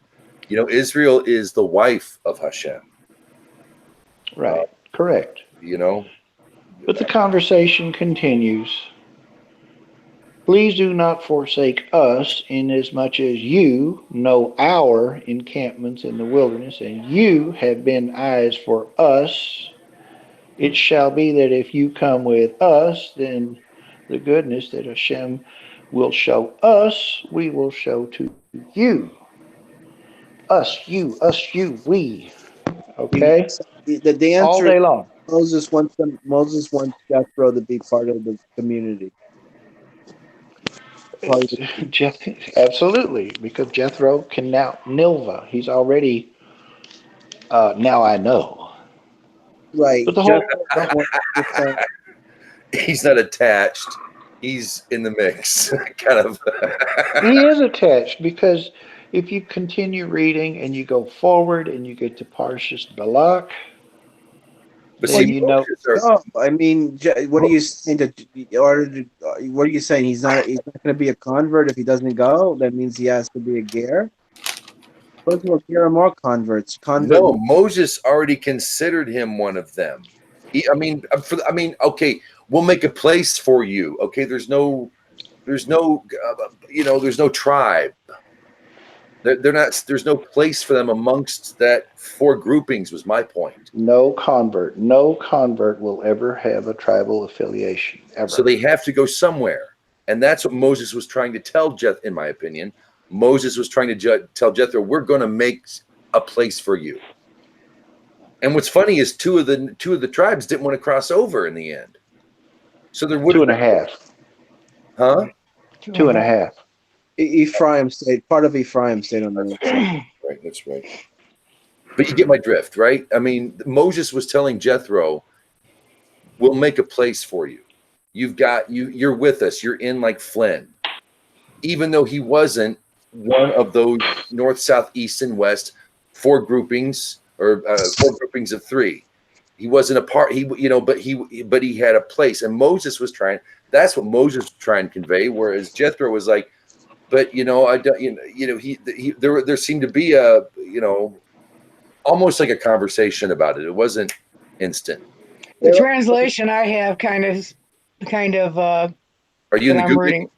You know, Israel is the wife of Hashem. Right. Correct. You know, But the conversation continues. Please do not forsake us, inasmuch as you know our encampments in the wilderness, and you have been eyes for us. It shall be that if you come with us, then the goodness that Hashem will show us, we will show to you. Us, you, we. Okay? The All answer day is long. Moses wants Jethro to be part of the community. Absolutely, because Jethro can now Nilva. He's already now I know. Right. But the whole Jethro don't want to he's not attached. He's in the mix, kind of. he is attached because if you continue reading and you go forward and you get to Parshas Balak, But then see, you know. No, I mean, what are you saying? What are you saying? He's not going to be a convert if he doesn't go. That means he has to be a ger. First of all, there are more converts. no, Moses already considered him one of them. Okay, we'll make a place for you. Okay, there's no tribe. They're not. There's no place for them amongst that four groupings. Was my point. No convert will ever have a tribal affiliation ever. So they have to go somewhere, and that's what Moses was trying to tell Jethro. In my opinion, Moses was trying to tell Jethro, "We're going to make a place for you." And what's funny is two of the tribes didn't want to cross over in the end. So there would 2.5. Huh? 2.5. Ephraim stayed. Part of Ephraim stayed on the north side. Right, that's right. But you get my drift, right? I mean, Moses was telling Jethro, "We'll make a place for you. You're with us. You're in like Flynn." Even though he wasn't one of those north, south, east, and west four groupings or four groupings of three. He wasn't a part. But he had a place, and Moses was trying. That's what Moses was trying to convey. Whereas Jethro was like, but I don't. There seemed to be almost like a conversation about it. It wasn't instant. The translation I have kind of. Are you in the I'm Google? reading?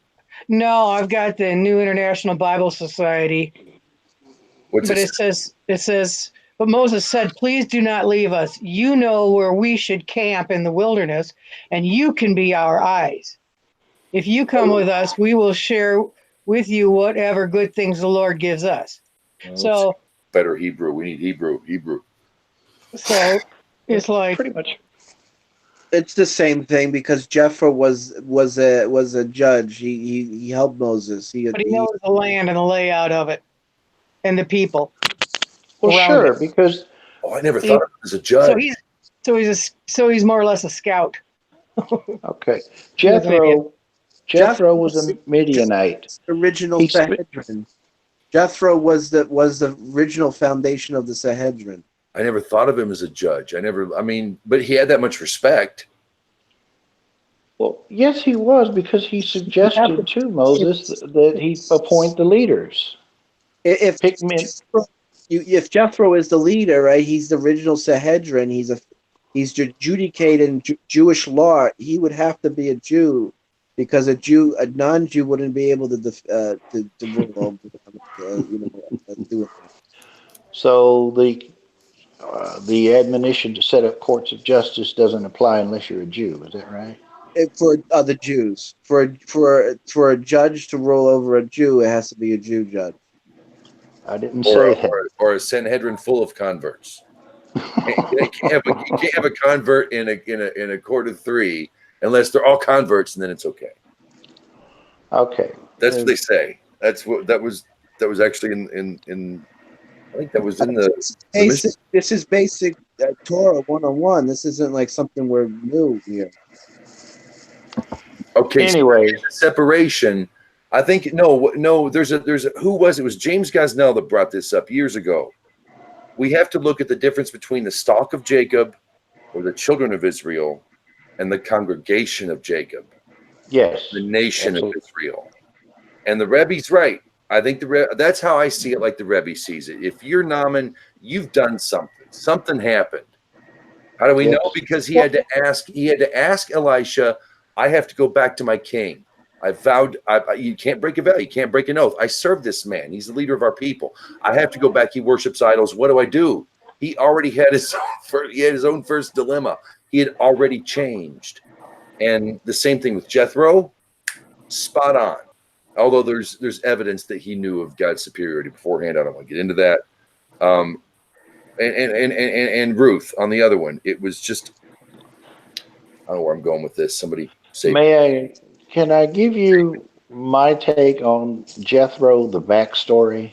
No, I've got the New International Bible Society. But it says, but Moses said, "Please do not leave us. You know where we should camp in the wilderness, and you can be our eyes. If you come with us, we will share with you whatever good things the Lord gives us." So better Hebrew. We need Hebrew. So it's like pretty much. It's the same thing because Jethro was a judge. He helped Moses. But he knows the land and the layout of it, and the people. Well, sure, because I never thought of him as a judge. So he's more or less a scout. Okay, Jethro was a Midianite. Original Sanhedrin. Jethro was the original foundation of the Sanhedrin. I never thought of him as a judge. But he had that much respect. Well, yes, he was, because he suggested to Moses that he appoint the leaders. If Jethro is the leader, right? He's the original Sanhedrin. He's adjudicating Jewish law. He would have to be a Jew, because a non-Jew wouldn't be able to rule do it. So the admonition to set up courts of justice doesn't apply unless you're a Jew. Is that right? For other Jews, for a judge to rule over a Jew, it has to be a Jew judge. I didn't say that. Or a Sanhedrin full of converts. You can't have a convert in a court of three unless they're all converts, and then it's okay. Okay. That's what they say. That was that was actually in I think that was in the This is basic Torah 101. This isn't like something we're new here. Okay, Anyway, so separation. I think no. There's a who was it? It was James Gosnell that brought this up years ago. We have to look at the difference between the stock of Jacob, or the children of Israel, and the congregation of Jacob, yes, the nation absolutely. of Israel. And the Rebbe's right. I think that's how I see it. Like the Rebbe sees it. If you're Naaman, you've done something. Something happened. How do we know? Because he had to ask. He had to ask Elisha. I have to go back to my king. I vowed. You can't break a vow. You can't break an oath. I serve this man. He's the leader of our people. I have to go back. He worships idols. What do I do? He already had his own first dilemma. He had already changed. And the same thing with Jethro. Spot on. Although there's evidence that he knew of God's superiority beforehand. I don't want to get into that. And Ruth on the other one. It was just, I don't know where I'm going with this. Somebody say. Can I give you my take on Jethro, the backstory?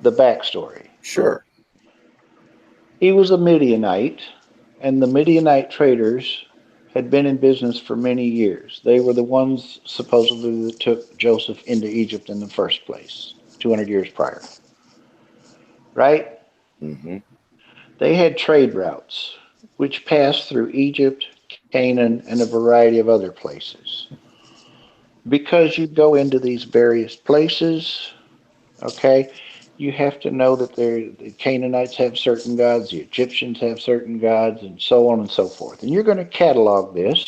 The backstory. Sure. He was a Midianite, and the Midianite traders had been in business for many years. They were the ones supposedly that took Joseph into Egypt in the first place, 200 years prior. Right? Mm-hmm. They had trade routes which passed through Egypt, Canaan, and a variety of other places. Because you go into these various places, okay, you have to know that the Canaanites have certain gods, the Egyptians have certain gods, and so on and so forth. And you're going to catalog this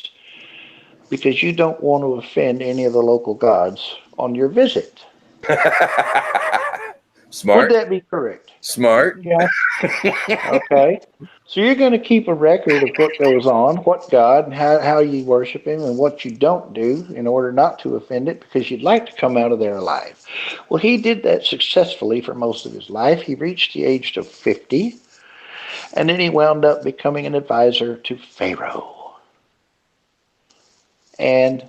because you don't want to offend any of the local gods on your visit. Smart. Would that be correct? Smart. Yeah. Okay. So you're going to keep a record of what goes on, what God, and how you worship Him, and what you don't do in order not to offend it, because you'd like to come out of there alive. Well, he did that successfully for most of his life. He reached the age of 50, and then he wound up becoming an advisor to Pharaoh. And,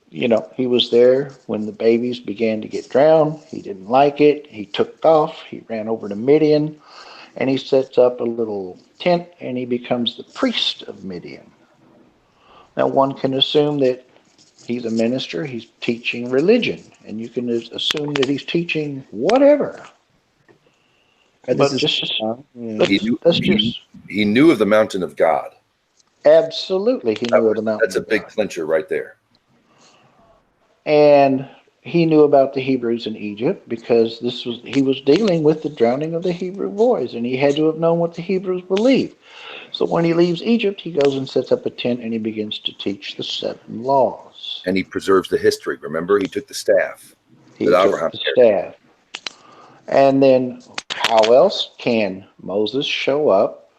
he was there when the babies began to get drowned. He didn't like it. He took off. He ran over to Midian, and he sets up a little tent, and he becomes the priest of Midian. Now, one can assume that he's a minister, he's teaching religion, and you can assume that he's teaching whatever. But he knew of the mountain of God. Absolutely, he knew of the mountain. That's a big clincher right there. And he knew about the Hebrews in Egypt because he was dealing with the drowning of the Hebrew boys, and he had to have known what the Hebrews believed. So when he leaves Egypt, he goes and sets up a tent, and he begins to teach the 7 laws. And he preserves the history. Remember, he took the staff. He took the staff. And then how else can Moses show up,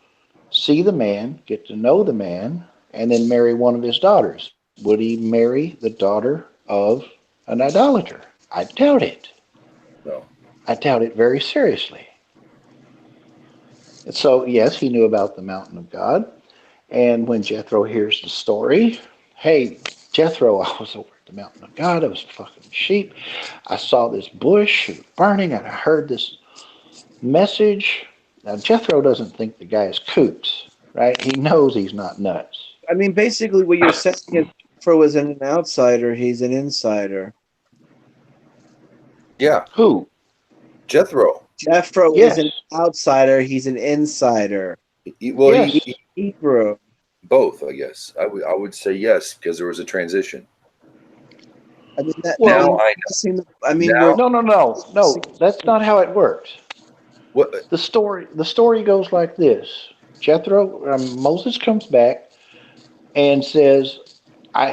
see the man, get to know the man, and then marry one of his daughters? Would he marry the daughter of an idolater? I doubt it. No. I doubt it very seriously. So, yes, he knew about the mountain of God. And when Jethro hears the story, hey, Jethro, I was over at the mountain of God. I was fucking sheep. I saw this bush burning, and I heard this message. Now, Jethro doesn't think the guy is kooks, right? He knows he's not nuts. I mean, basically what you're saying is Jethro isn't an outsider, he's an insider. Yeah. Who? Jethro. Jethro is an outsider, he's an insider. He's Hebrew. Both, I guess. I would say yes, because there was a transition. I mean, No, that's not how it works. What? The story goes like this. Moses comes back and says,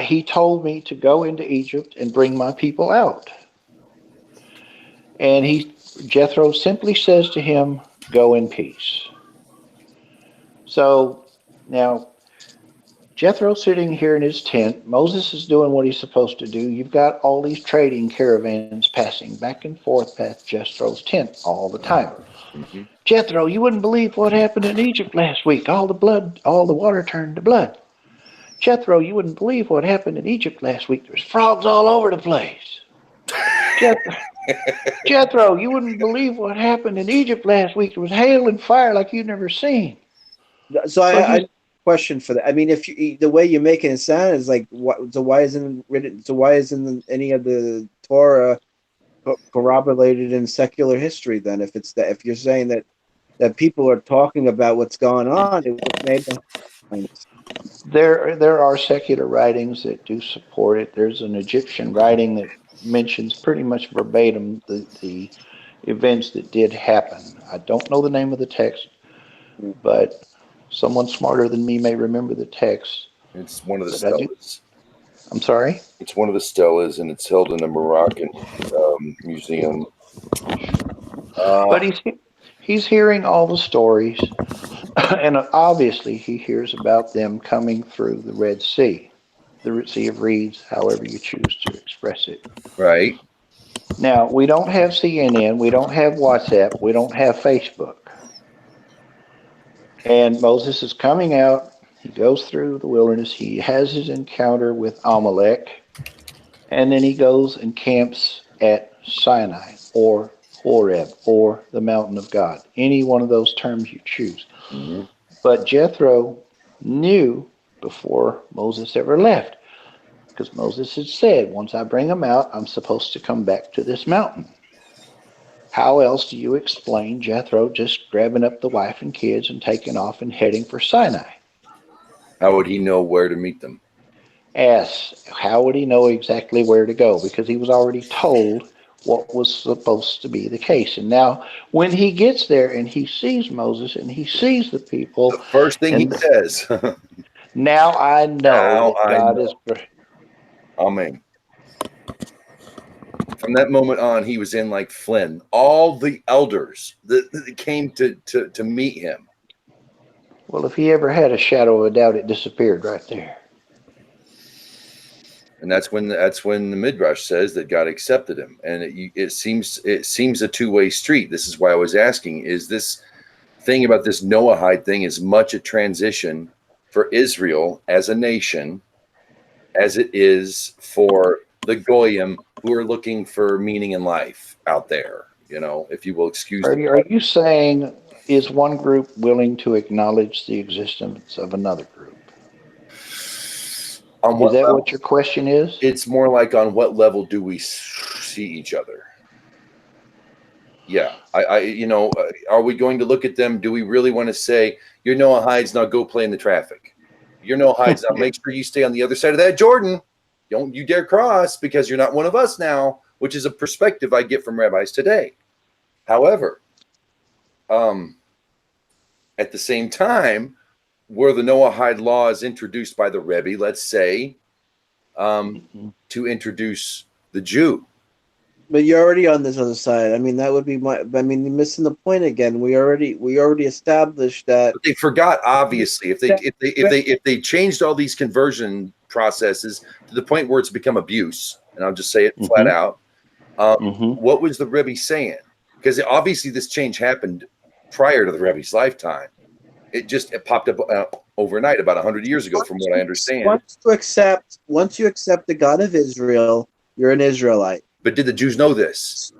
he told me to go into Egypt and bring my people out. And Jethro simply says to him, go in peace. So now Jethro's sitting here in his tent. Moses is doing what he's supposed to do. You've got all these trading caravans passing back and forth past Jethro's tent all the time. Mm-hmm. Jethro, you wouldn't believe what happened in Egypt last week. All the water turned to blood. Jethro, you wouldn't believe what happened in Egypt last week. There's frogs all over the place. Jethro, you wouldn't believe what happened in Egypt last week. There was hail and fire like you've never seen. So I have a question for that. I mean, if you, the way you're making it sound is like, what? So why isn't written? So why isn't any of the Torah corroborated in secular history? Then, if it's that, if you're saying that people are talking about what's going on, it made sense. There are secular writings that do support it. There's an Egyptian writing that mentions pretty much verbatim the events that did happen. I don't know the name of the text, but someone smarter than me may remember the text. It's one of the But stelas. I'm sorry? It's one of the stelas, and it's held in a Moroccan museum. But he's hearing all the stories, and obviously he hears about them coming through the Red Sea, the Sea of Reeds, however you choose to express it. Right. Now, we don't have CNN, we don't have WhatsApp, we don't have Facebook. And Moses is coming out, he goes through the wilderness, he has his encounter with Amalek, and then he goes and camps at Sinai, or Horeb, or the mountain of God. Any one of those terms you choose. Mm-hmm. But Jethro knew before Moses ever left, because Moses had said, once I bring them out, I'm supposed to come back to this mountain. How else do you explain Jethro just grabbing up the wife and kids and taking off and heading for Sinai? How would he know where to meet them? How would he know exactly where to go? Because he was already told what was supposed to be the case. And now, when he gets there and he sees Moses and he sees the people, the first thing he says, now I know now that God I know. is great. Amen. From that moment on, he was in like Flynn. All the elders that came to meet him. Well, if he ever had a shadow of a doubt, it disappeared right there. And that's when the Midrash says that God accepted him. And it seems a two-way street. This is why I was asking: is this thing about this Noahide thing as much a transition for Israel as a nation as it is for the Goyim who are looking for meaning in life out there? You know, if you will excuse me. Are you saying, is one group willing to acknowledge the existence of another group? Is that what your question is? It's more like, on what level do we see each other? Yeah, are we going to look at them? Do we really want to say, you're Noahides, now go play in the traffic? You're Noahides, now make sure you stay on the other side of that Jordan. Don't you dare cross, because you're not one of us now, which is a perspective I get from rabbis today. However, at the same time, were the Noahide laws introduced by the Rebbe, let's say, to introduce the Jew? But you're already on this other side. I mean, that would be my. I mean, you're missing the point again. We already established that. But they forgot, obviously, if they changed all these conversion processes to the point where it's become abuse, and I'll just say it flat out. What was the Rebbe saying? Because obviously this change happened prior to the Rebbe's lifetime. It popped up overnight, about 100 years ago, from what I understand. Once you accept the God of Israel, you're an Israelite. But did the Jews know this?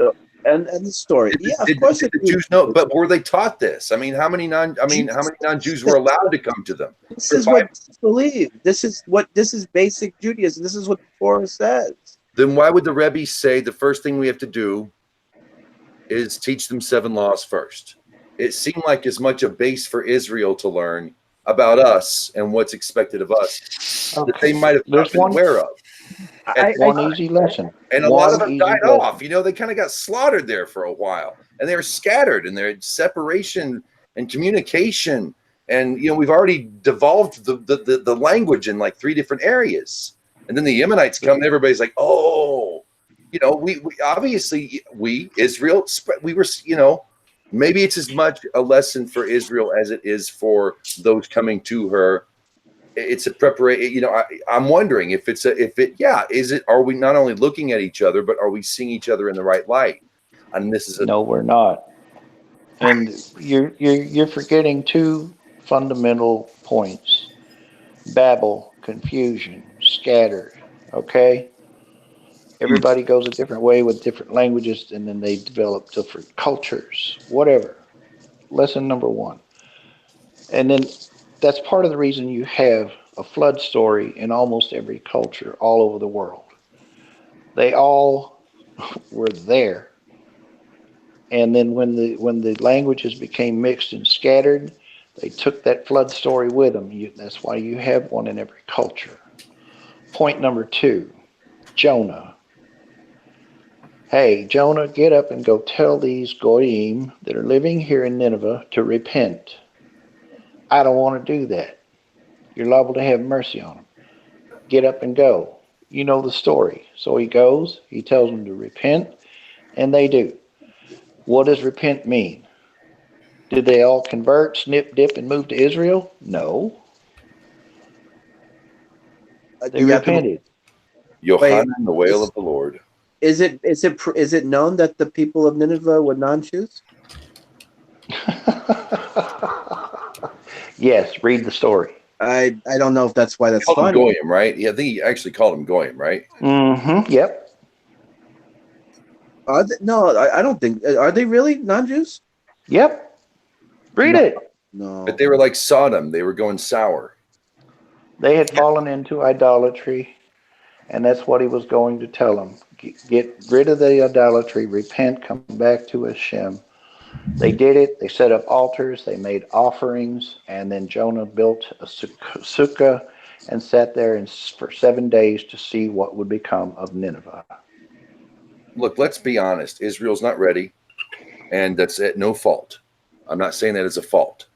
And the story, of course, the Jews know. But were they taught this? I mean, how many non-Jews were allowed to come to them? This is what Jews believe. This is basic Judaism. This is what the Torah says. Then why would the Rebbe say the first thing we have to do is teach them 7 laws first? It seemed like as much a base for Israel to learn about us and what's expected of us that they might have not been aware of. One easy lesson. And a lot of them died off. You know, they kind of got slaughtered there for a while. And they were scattered, and their separation and communication. And, you know, we've already devolved the language in like 3 different areas. And then the Yemenites come, and everybody's like, oh, you know, we obviously, Israel, we were, you know, maybe it's as much a lesson for Israel as it is for those coming to her. It's a preparation. You know, I'm wondering are we not only looking at each other, but are we seeing each other in the right light? And this is no, we're not. And you're forgetting 2 fundamental points: Babel, confusion, scattered. Okay. Everybody goes a different way with different languages, and then they develop different cultures, whatever. Lesson number one. And then that's part of the reason you have a flood story in almost every culture all over the world. They all were there. And then when the languages became mixed and scattered, they took that flood story with them. That's why you have one in every culture. Point number two, Jonah. Hey, Jonah, get up and go tell these Goyim that are living here in Nineveh to repent. I don't want to do that. You're liable to have mercy on them. Get up and go. You know the story. So he goes, he tells them to repent, and they do. What does repent mean? Did they all convert, snip, dip, and move to Israel? No. They repented. Yohanan, the whale of the Lord. Is it known that the people of Nineveh were non-Jews? Yes, read the story. I don't know if that's why that's Called him funny. Goyim, right? Yeah, I think he actually called him Goyim, right? Mm-hmm. Yep. No, I don't think. Are they really non-Jews? Yep. Read it. No. But they were like Sodom. They were going sour. They had fallen into idolatry, and that's what he was going to tell them. Get rid of the idolatry, repent, come back to Hashem. They did it. They set up altars. They made offerings, and then Jonah built a sukkah and sat there for 7 days to see what would become of Nineveh. Look, let's be honest. Israel's not ready, and that's at no fault. I'm not saying that as a fault.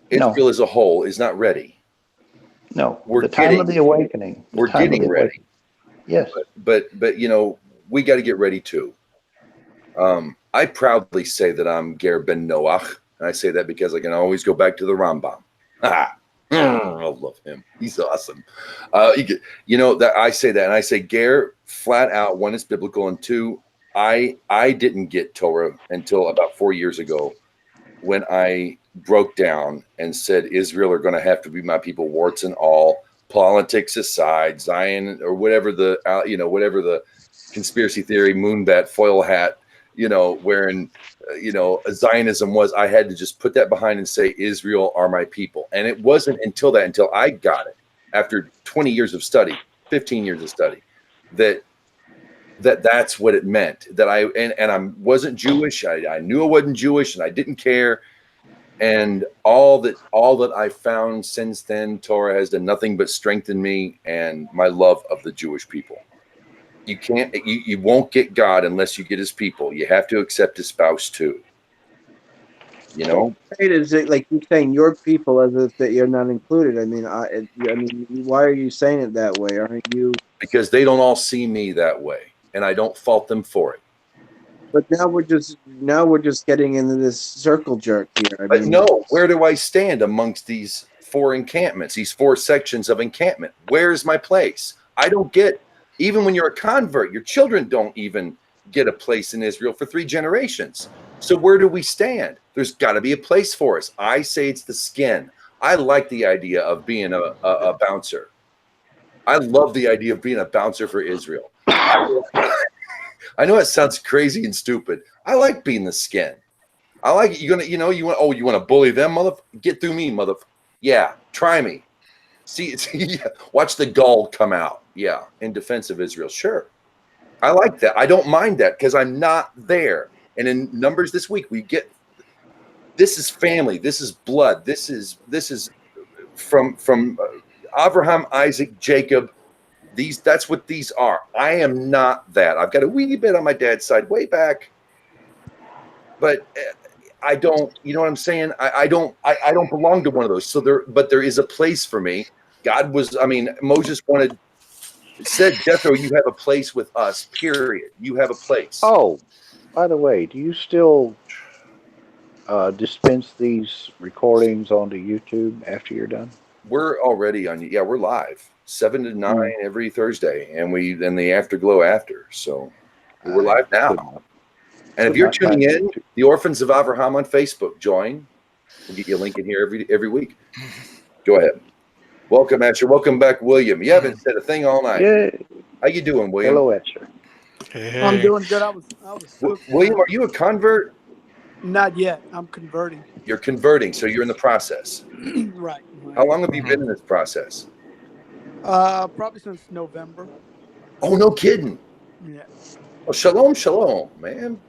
Israel as a whole is not ready. No, the time of the awakening. We're getting ready. Yes. But you know, we got to get ready too. I proudly say that I'm Ger ben Noach, and I say that because I can always go back to the Rambam. I love him. He's awesome. You know that I say that, and I say Ger flat out. One, it's biblical, and two, I didn't get Torah until about 4 years ago, when I broke down and said Israel are going to have to be my people, warts and all, politics aside, Zion or whatever the whatever the conspiracy theory, moonbat, foil hat, wearing, Zionism was. I had to just put that behind and say Israel are my people. And it wasn't until I got it, after 20 years of study, 15 years of study, that's what it meant. That I wasn't Jewish. I knew I wasn't Jewish, and I didn't care. And all that I found since then, Torah has done nothing but strengthen me and my love of the Jewish people. You won't get God unless you get his people. You have to accept his spouse too. Is it like you're saying your people as if that you're not included? I mean, why are you saying it that way? Aren't you? Because they don't all see me that way, and I don't fault them for it. But now we're just getting into this circle jerk here. But no, where do I stand amongst these four encampments, these four sections of encampment? Where's my place? I don't get, even when you're a convert, your children don't even get a place in Israel for 3 generations. So where do we stand? There's got to be a place for us. I say it's the skin. I like the idea of being a bouncer. I love the idea of being a bouncer for Israel. I know it sounds crazy and stupid. I like being the skin. I like it. You want to bully them, get through me, Yeah, try me. See, watch the gall come out. Yeah, in defense of Israel. Sure. I like that. I don't mind that because I'm not there. And in Numbers this week, we get, this is family. This is blood. This is from Avraham, Isaac, Jacob. That's what these are. I am not that. I've got a wee bit on my dad's side way back, but I don't, you know what I'm saying? I don't belong to one of those. So there is a place for me. Moses said, Jethro, you have a place with us, period. You have a place. Oh, by the way, do you still dispense these recordings onto YouTube after you're done? We're already on. Yeah, we're live 7 to 9 every Thursday, and the afterglow after. So we're live now. And if you're tuning in, the Orphans of Avraham on Facebook, join. We'll get you a link in here every week. Go ahead. Welcome, Asher. Welcome back, William. You haven't said a thing all night. Yay. How you doing, William? Hello, Etcher. I'm doing good. I was cooked. William, are you a convert? Not yet. I'm converting. You're converting, so you're in the process. Right. How long have you been in this process? Probably since November. Oh, no kidding. Yeah. Oh, shalom, man.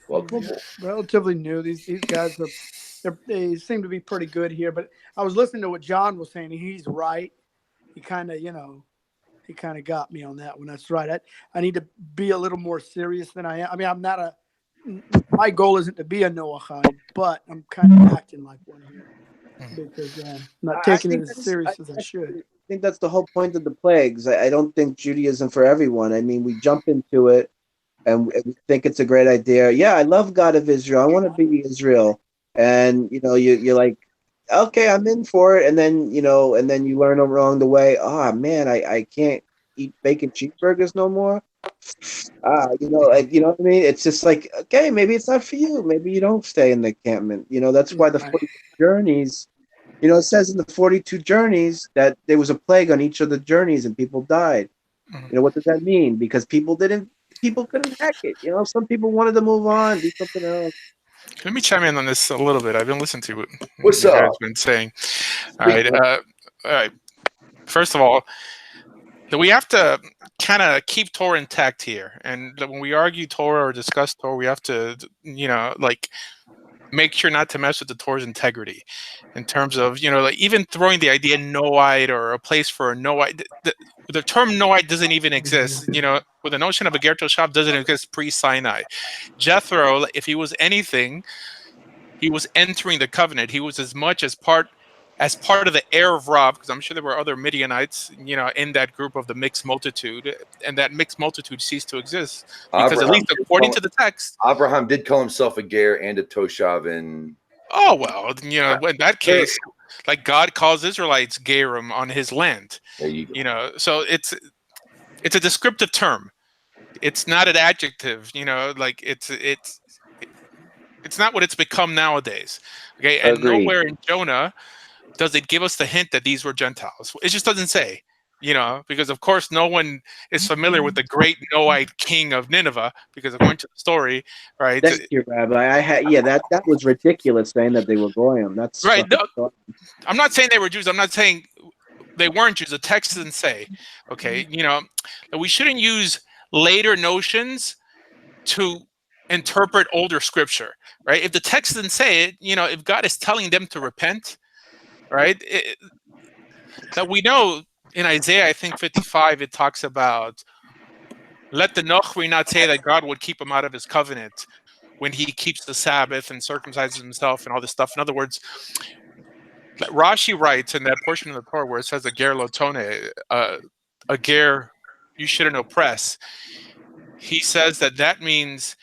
Welcome. Yeah, relatively new. These guys they seem to be pretty good here. But I was listening to what John was saying. He's right. He kind of got me on that one. That's right. I need to be a little more serious than I am. I mean, I'm not a. My goal isn't to be a Noahide, but I'm kind of acting like one here because I'm not taking it as serious as I should. I think that's the whole point of the plagues. I don't think Judaism for everyone. I mean, we jump into it and we think it's a great idea. Yeah, I love God of Israel. I want to be Israel. And, you're like, okay, I'm in for it. And then, you learn along the way, oh, man, I can't eat bacon cheeseburgers no more. You know what I mean? It's just like, okay, maybe it's not for you. Maybe you don't stay in the encampment. That's why the 42 journeys, it says in the 42 journeys that there was a plague on each of the journeys and people died. What does that mean? Because people couldn't hack it. Some people wanted to move on, do something else. Let me chime in on this a little bit. I've been listening to what What's you guys up? have been saying. All right. First of all, we have to kind of keep Torah intact here. And when we argue Torah or discuss Torah, we have to, make sure not to mess with the Torah's integrity in terms of, even throwing the idea Noahide or a place for a Noahide. The term Noahide doesn't even exist. With the notion of a Ger Toshav doesn't exist pre-Sinai. Jethro, if he was anything, he was entering the covenant. He was as much as part of the heir of Rav, because I'm sure there were other Midianites, in that group of the mixed multitude, and that mixed multitude ceased to exist because Avraham at least according to the text, Avraham did call himself a ger and a toshav, and oh well, in that case, like God calls Israelites gerim on His land. There you go. So it's a descriptive term. It's not an adjective. Like it's not what it's become nowadays. Okay, and Agreed. nowhere in Jonah does it give us the hint that these were Gentiles. It just doesn't say, because of course no one is familiar with the great Noahide king of Nineveh, because according to the story, right? Thank you, Rabbi. That was ridiculous saying that they were goyim. That's right. No, I'm not saying they were Jews. I'm not saying they weren't Jews. The text doesn't say, okay, that we shouldn't use later notions to interpret older scripture, right? If the text doesn't say it, if God is telling them to repent, right? That we know in Isaiah, I think 55, it talks about, let the Nochri not say that God would keep him out of His covenant when He keeps the Sabbath and circumcises himself and all this stuff. In other words, Rashi writes in that portion of the Torah where it says a ger lotone, a ger you shouldn't oppress. He says that means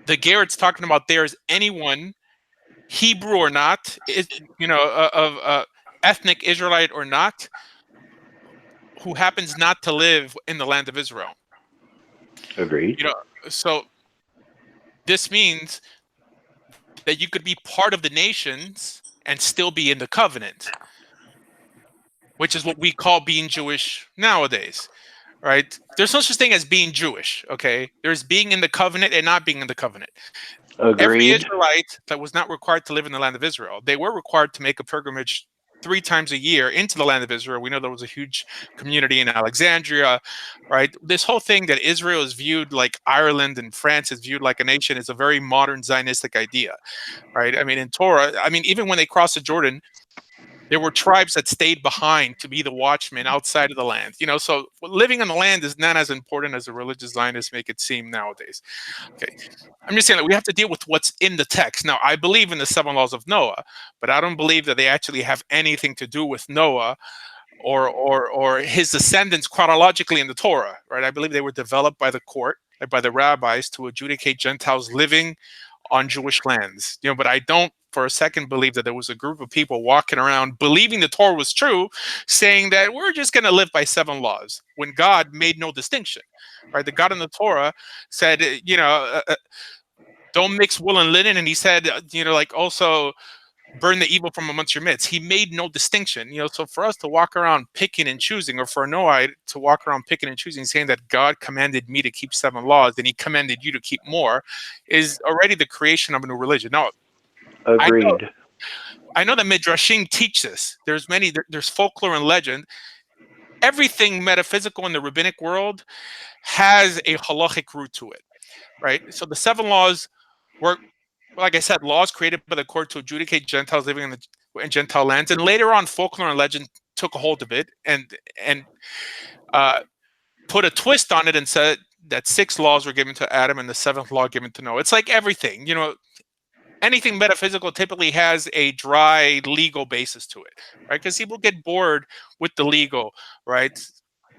the ger it's talking about there is anyone, Hebrew or not, of ethnic Israelite or not, who happens not to live in the land of Israel. Agreed. So this means that you could be part of the nations and still be in the covenant, which is what we call being Jewish nowadays, right? There's no such thing as being Jewish, okay? There's being in the covenant and not being in the covenant. Agreed. Every Israelite that was not required to live in the land of Israel, they were required to make a pilgrimage 3 times a year into the land of Israel. We know there was a huge community in Alexandria, right? This whole thing that Israel is viewed like Ireland and France is viewed like a nation is a very modern Zionistic idea, right? I mean, in Torah, even when they crossed the Jordan, there were tribes that stayed behind to be the watchmen outside of the land. So living on the land is not as important as the religious Zionists make it seem nowadays. Okay, I'm just saying that we have to deal with what's in the text. Now, I believe in the 7 laws of Noah, but I don't believe that they actually have anything to do with Noah or his descendants chronologically in the Torah, right? I believe they were developed by the court, like by the rabbis, to adjudicate Gentiles living on Jewish lands. But I don't for a second believe that there was a group of people walking around believing the Torah was true, saying that we're just going to live by 7 laws, when God made no distinction, right? The God in the Torah said, don't mix wool and linen. And He said, also, burn the evil from amongst your midst. He made no distinction. So for us to walk around picking and choosing, or for a Noahide to walk around picking and choosing, saying that God commanded me to keep 7 laws and he commanded you to keep more, is already the creation of a new religion. Now, Agreed. I know that Midrashim teach this. There's folklore and legend. Everything metaphysical in the rabbinic world has a halachic root to it, right? So the 7 laws were, like I said, laws created by the court to adjudicate Gentiles living in Gentile lands, and later on, folklore and legend took a hold of it and put a twist on it and said that 6 laws were given to Adam and the 7th law given to Noah. It's like everything, anything metaphysical typically has a dry legal basis to it, right? Because people get bored with the legal, right?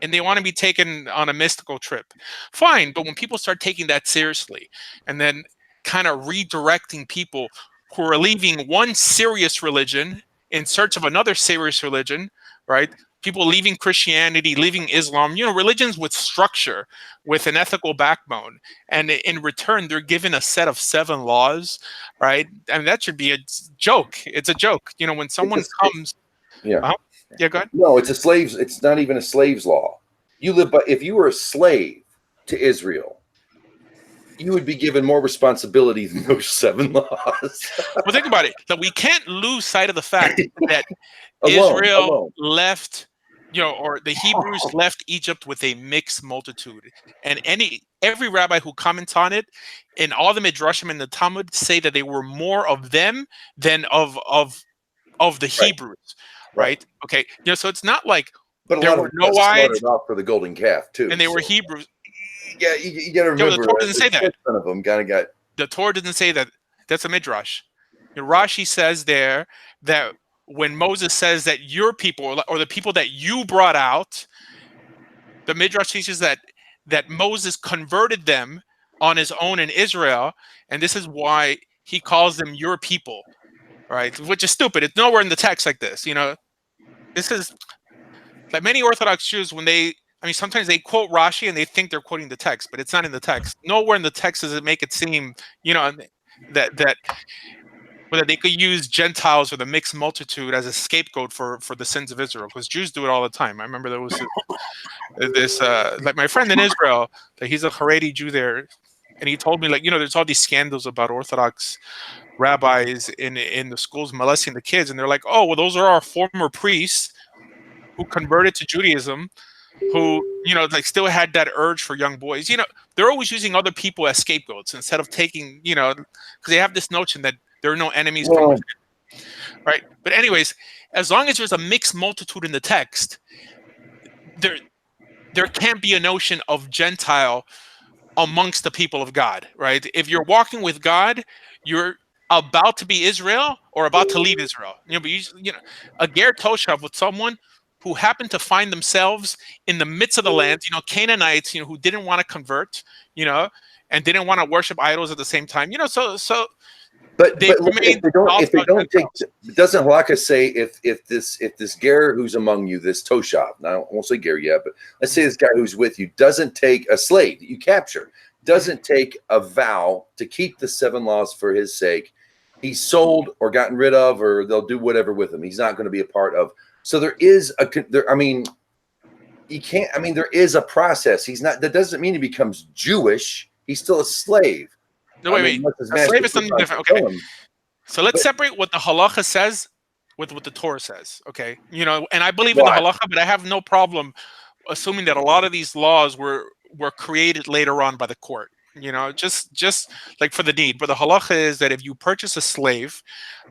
And they want to be taken on a mystical trip. Fine, but when people start taking that seriously and then kind of redirecting people who are leaving one serious religion in search of another serious religion, right? People leaving Christianity, leaving Islam, religions with structure, with an ethical backbone. And in return, they're given a set of 7 laws, right? And that should be a joke. It's a joke. When someone comes... Yeah. Yeah, go ahead. No, it's not even a slave's law. If you were a slave to Israel, you would be given more responsibility than those 7 laws. Well, think about it. That we can't lose sight of the fact that Israel left, or the Hebrews left Egypt with a mixed multitude. And every rabbi who comments on it, and all the Midrashim and the Talmud say that they were more of them than of the Hebrews, right? Okay, so it's not like there were Noahides off for the golden calf too, and they were Hebrews. Yeah, you got to remember. The Torah doesn't say that. Of them got. The Torah doesn't say that. That's a midrash. Rashi says there that when Moses says that your people, or the people that you brought out, the midrash teaches that Moses converted them on his own in Israel, and this is why he calls them your people, right? Which is stupid. It's nowhere in the text like this. This is like many Orthodox Jews when sometimes they quote Rashi and they think they're quoting the text, but it's not in the text. Nowhere in the text does it make it seem, that they could use Gentiles or the mixed multitude as a scapegoat for the sins of Israel, because Jews do it all the time. I remember there was this like my friend in Israel, he's a Haredi Jew there, and he told me, there's all these scandals about Orthodox rabbis in the schools molesting the kids, and they're like, oh, well, those are our former priests who converted to Judaism, who still had that urge for young boys. They're always using other people as scapegoats instead of taking, because they have this notion that there are no enemies from within, right? But anyways, as long as there's a mixed multitude in the text, there can't be a notion of Gentile amongst the people of God, right? If you're walking with God, you're about to be Israel or about to leave Israel. But a ger toshav with someone who happened to find themselves in the midst of the land, Canaanites, who didn't want to convert, and didn't want to worship idols at the same time, But if they don't take, doesn't halakha say if this ger who's among you, this toshav, now I won't say ger yet, but let's say this guy who's with you doesn't take a slave that you capture, doesn't take a vow to keep the 7 laws for his sake, he's sold or gotten rid of, or they'll do whatever with him. He's not going to be a part of. So there is there is a process. That doesn't mean he becomes Jewish. He's still a slave. No, wait. A slave is something different. Okay. So let's separate what the halacha says with what the Torah says. Okay. And I believe in the halacha, but I have no problem assuming that a lot of these laws were created later on by the court. Just like for the need. But the halacha is that if you purchase a slave,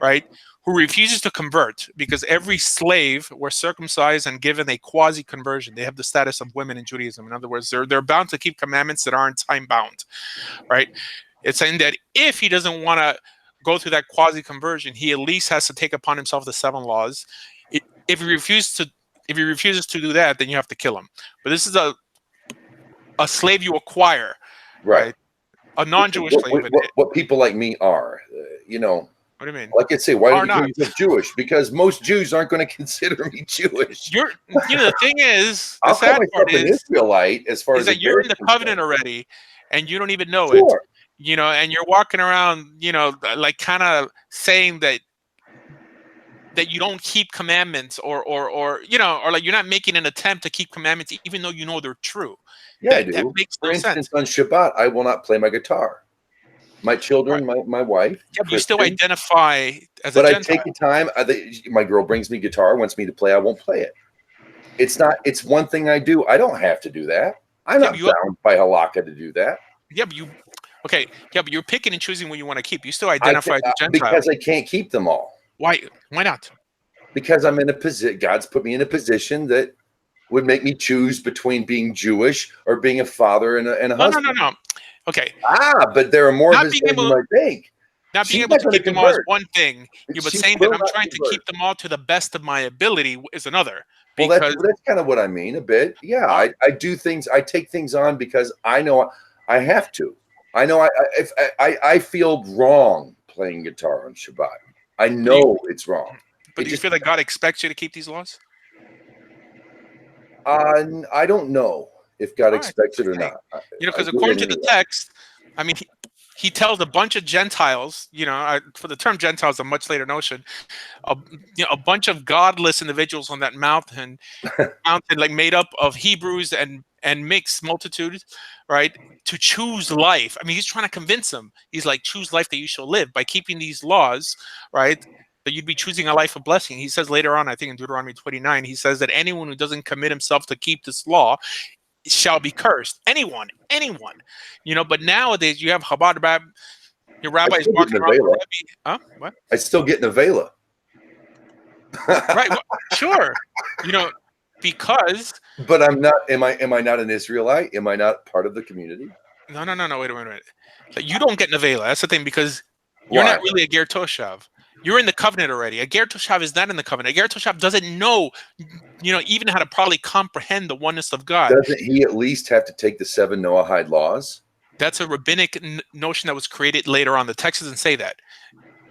right, who refuses to convert, because every slave were circumcised and given a quasi-conversion. They have the status of women in Judaism. In other words, they're bound to keep commandments that aren't time-bound, right? It's saying that if he doesn't want to go through that quasi-conversion, he at least has to take upon himself the 7 laws. If he refuses to do that, then you have to kill him. But this is a slave you acquire, right? A non-Jewish slave. What people like me are, What do you mean? Like I say, why do you think Jewish? Because most Jews aren't going to consider me Jewish. The thing is, the I'll sad call part myself an Israelite as far as that you're in the covenant already, and you don't even know it. And you're walking around, like kind of saying that that you don't keep commandments, or or like you're not making an attempt to keep commandments even though you know they're true. Yeah, I That do. makes For no instance, sense. on Shabbat, I will not play my guitar. My children, my wife, Yeah, but you still Kristen, identify as a but I Gentile. take the time. My girl brings me guitar, wants me to play. I won't play it. It's not. It's one thing I do. I don't have to do that. I'm Yeah, not but you bound by halakha to do that. yeah, but you okay. Yeah, but you're picking and choosing what you want to keep. You still I identify as a Gentile. because I can't keep them all. Why not? Because I'm in a position. God's put me in a position that would make me choose between being Jewish or being a father and a husband. No. Okay. But there are more Not of us being than you able- might think. Not being She's able not to gonna keep them all is convert. one thing. Yeah, but She saying will that I'm not trying to convert. keep them all to the best of my ability is another. Well, Because that's kind of what I mean a bit. Yeah, Well- I do things. I take things on because I know I have to. I know if I feel wrong playing guitar on Shabbat. I know it's wrong. But do you feel that God expects you to keep these laws? I don't know if God All right, expects it or okay. not. Because I do according it to the anyway. text, I mean, he tells a bunch of Gentiles. For the term Gentiles, is a much later notion. A bunch of godless individuals on that mountain, like made up of Hebrews and mixed multitudes, right? To choose life. I mean, he's trying to convince them. He's like, choose life that you shall live by keeping these laws, right? That you'd be choosing a life of blessing. He says later on, I think in Deuteronomy 29, he says that anyone who doesn't commit himself to keep this law shall be cursed. Anyone. But nowadays you have Chabad your rabbis still walking get around. Nevela. Huh? What? I still get Nevela. Right. Well, sure. Because. But I'm not. Am I not an Israelite? Am I not part of the community? No. Wait a minute. You don't get Nevela. That's the thing, because you're not really a Ger Toshav. You're in the covenant already. A Ger Toshav is not in the covenant. A Ger Toshav doesn't know, even how to probably comprehend the oneness of God. Doesn't he at least have to take the 7 Noahide laws? That's a rabbinic notion that was created later on. The text doesn't say that.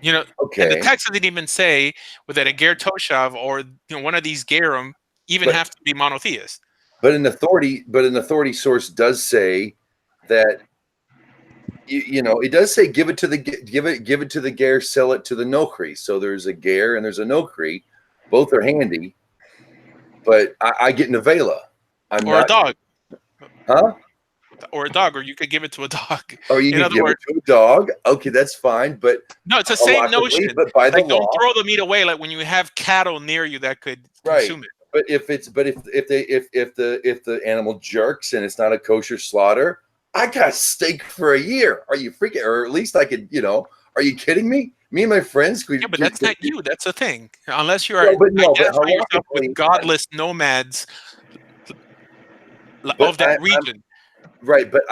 Okay. And the text doesn't even say that a Ger Toshav or one of these Gerim even have to be monotheist. But an authority source does say that it does say give it to the Ger, sell it to the Nochri. So there's a Ger and there's a Nochri. Both are handy. But I get Nevela. A dog. Huh? Or a dog, or you could give it to a dog. Or you can give it to a dog. Okay, that's fine. But no, it's the same notion. But by the don't law, throw the meat away. Like when you have cattle near you that could consume it. But if the animal jerks and it's not a kosher slaughter, I got steak for a year. Are you freaking? Or at least I could. Are you kidding me? Me and my friends. But that's not you. That's the thing. Unless you are identifying yourself with godless nomads of that region. Right, but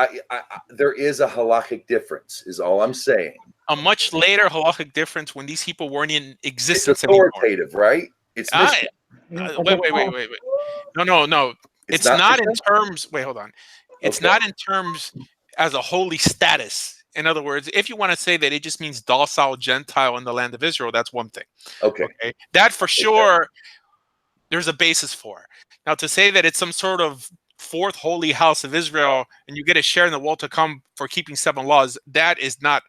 there is a halachic difference, is all I'm saying. A much later halachic difference when these people weren't in existence. It's authoritative, anymore. Right? It's wait. No. It's not in terms. Wait, hold on. It's not in terms as a holy status. In other words, if you want to say that it just means docile Gentile in the land of Israel, that's one thing. Okay. That for sure, there's a basis for. Now, to say that it's some sort of fourth holy house of Israel and you get a share in the world to come for keeping 7 laws, that is not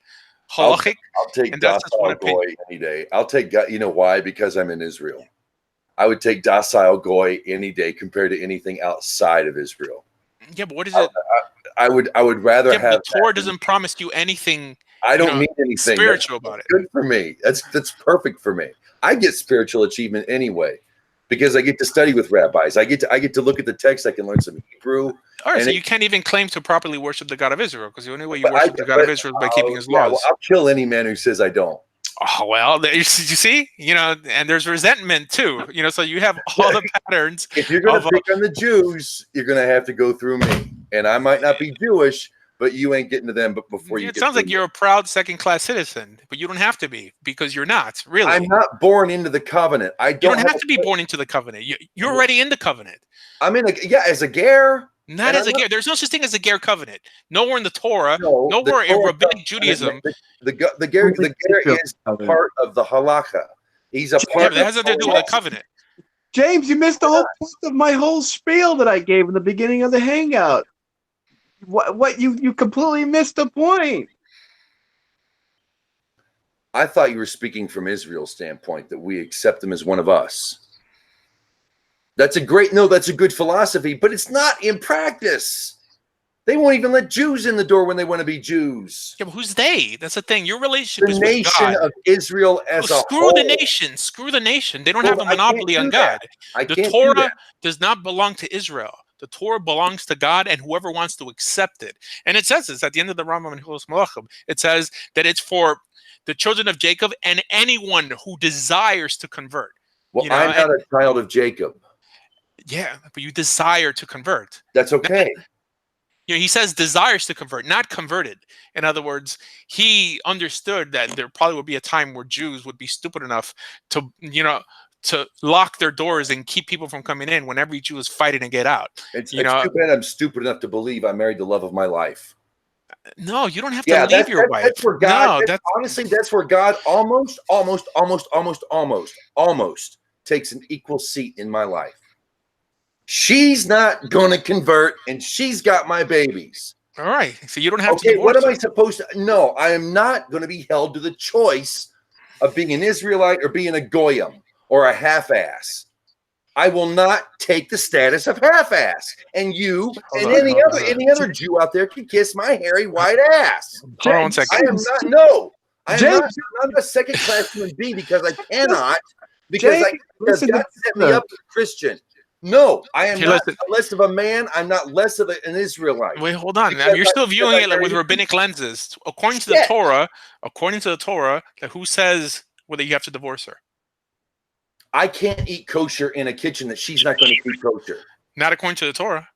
halachic. I'll take docile goy any day. I'll take, why? Because I'm in Israel. I would take docile goy any day compared to anything outside of Israel. Yeah, but what is it? I would rather have. The Torah doesn't promise you anything. I don't need anything spiritual about it. Good for me. That's perfect for me. I get spiritual achievement anyway because I get to study with rabbis. I get to look at the text. I can learn some Hebrew. All right, so you can't even claim to properly worship the God of Israel because the only way you worship the God of Israel is by keeping His laws. Well, I'll kill any man who says I don't. Oh, well, you see, and there's resentment too, so you have all the patterns. If you're going to pick on the Jews, you're going to have to go through me. And I might not be Jewish, but you ain't getting to them before you get to me. It sounds like you're a proud second-class citizen, but you don't have to be because you're not, really. I'm not born into the covenant. You don't have to be born into the covenant. You're already in the covenant. I'm in as a ger. Not as a ger. There's no such thing as a ger covenant. Nowhere in the Torah, nowhere in rabbinic Judaism. The ger is part of the halakha. He's a part. That has nothing to do with the covenant. James, you missed the whole point of my whole spiel that I gave in the beginning of the hangout. What you completely missed the point. I thought you were speaking from Israel's standpoint, that we accept them as one of us. That's a good philosophy, but it's not in practice. They won't even let Jews in the door when they want to be Jews. Yeah, but who's they? That's the thing. Your relationship is The with nation God. of Israel as a Screw whole. the nation. Screw the nation. They don't have a I can't monopoly do on that. God. The can't do Torah that. does not belong to Israel. The Torah belongs to God and whoever wants to accept it. And it says this at the end of the Rambam and Hilchos Malachim. It says that it's for the children of Jacob and anyone who desires to convert. Well, You know, I'm not a child of Jacob. Yeah, but you desire to convert. That's okay. You know, he says desires to convert, not converted. In other words, he understood that there probably would be a time where Jews would be stupid enough to, to lock their doors and keep people from coming in when every Jew is fighting to get out. It's too bad I'm stupid enough to believe I married the love of my life. No, you don't have to leave your wife. That's where God, honestly, that's where God almost takes an equal seat in my life. She's not going to convert, and she's got my babies. All right. So you don't have to divorce what am her. I supposed to? No, I am not going to be held to the choice of being an Israelite or being a goyim or a half-ass. I will not take the status of half-ass. And you and any other Jew out there can kiss my hairy white ass. Hold on one second. I am not. No, I am not a second-class human being because I cannot. Because God set me up as a Christian. No, I am not less of a man. I'm not less of an Israelite. Wait, hold on. You're still viewing it with rabbinic lenses. According to the Torah, who says whether you have to divorce her? I can't eat kosher in a kitchen that she's not going to eat kosher. Not according to the Torah.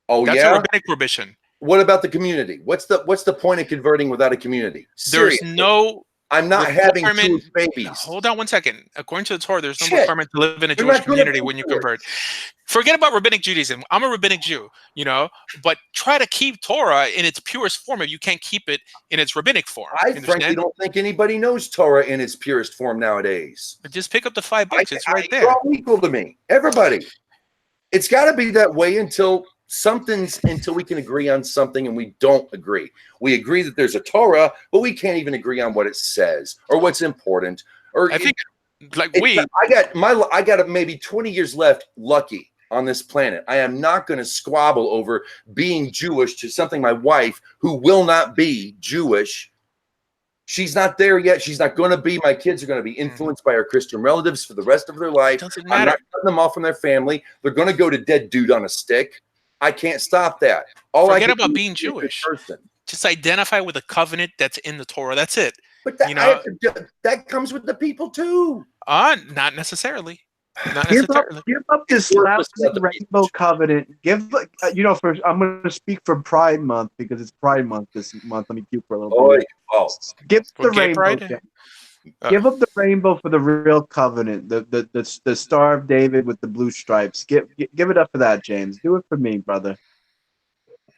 Oh, that's a rabbinic prohibition. What about the community? What's the point of converting without a community? Seriously. There's no. I'm not having Jewish babies. Hold on one second. According to the Torah, there's no requirement to live in a Jewish community when you convert. Forget about rabbinic Judaism. I'm a rabbinic Jew, but try to keep Torah in its purest form if you can't keep it in its rabbinic form. I frankly don't think anybody knows Torah in its purest form nowadays. But just pick up the 5 books. It's right there. They're all equal to me. Everybody. It's got to be that way until we can agree on something, and we don't agree. We agree that there's a Torah, but we can't even agree on what it says or what's important. Or I think, I got maybe 20 years left, lucky, on this planet. I am not going to squabble over being Jewish to something my wife, who will not be Jewish. She's not there yet. She's not going to be. My kids are going to be influenced by our Christian relatives for the rest of their life. Doesn't I'm matter. not cutting them off from their family. They're going to go to dead dude on a stick. I can't stop that. Forget about being Jewish. Just identify with a covenant that's in the Torah. That's it. But that comes with the people too. Not necessarily. Not necessarily. Give up this rainbow covenant. I'm going to speak for Pride Month because it's Pride Month this month. Let me cute for a little bit. Give the rainbow. Give up the rainbow for the real covenant, the Star of David with the blue stripes. Give it up for that, James. Do it for me, brother.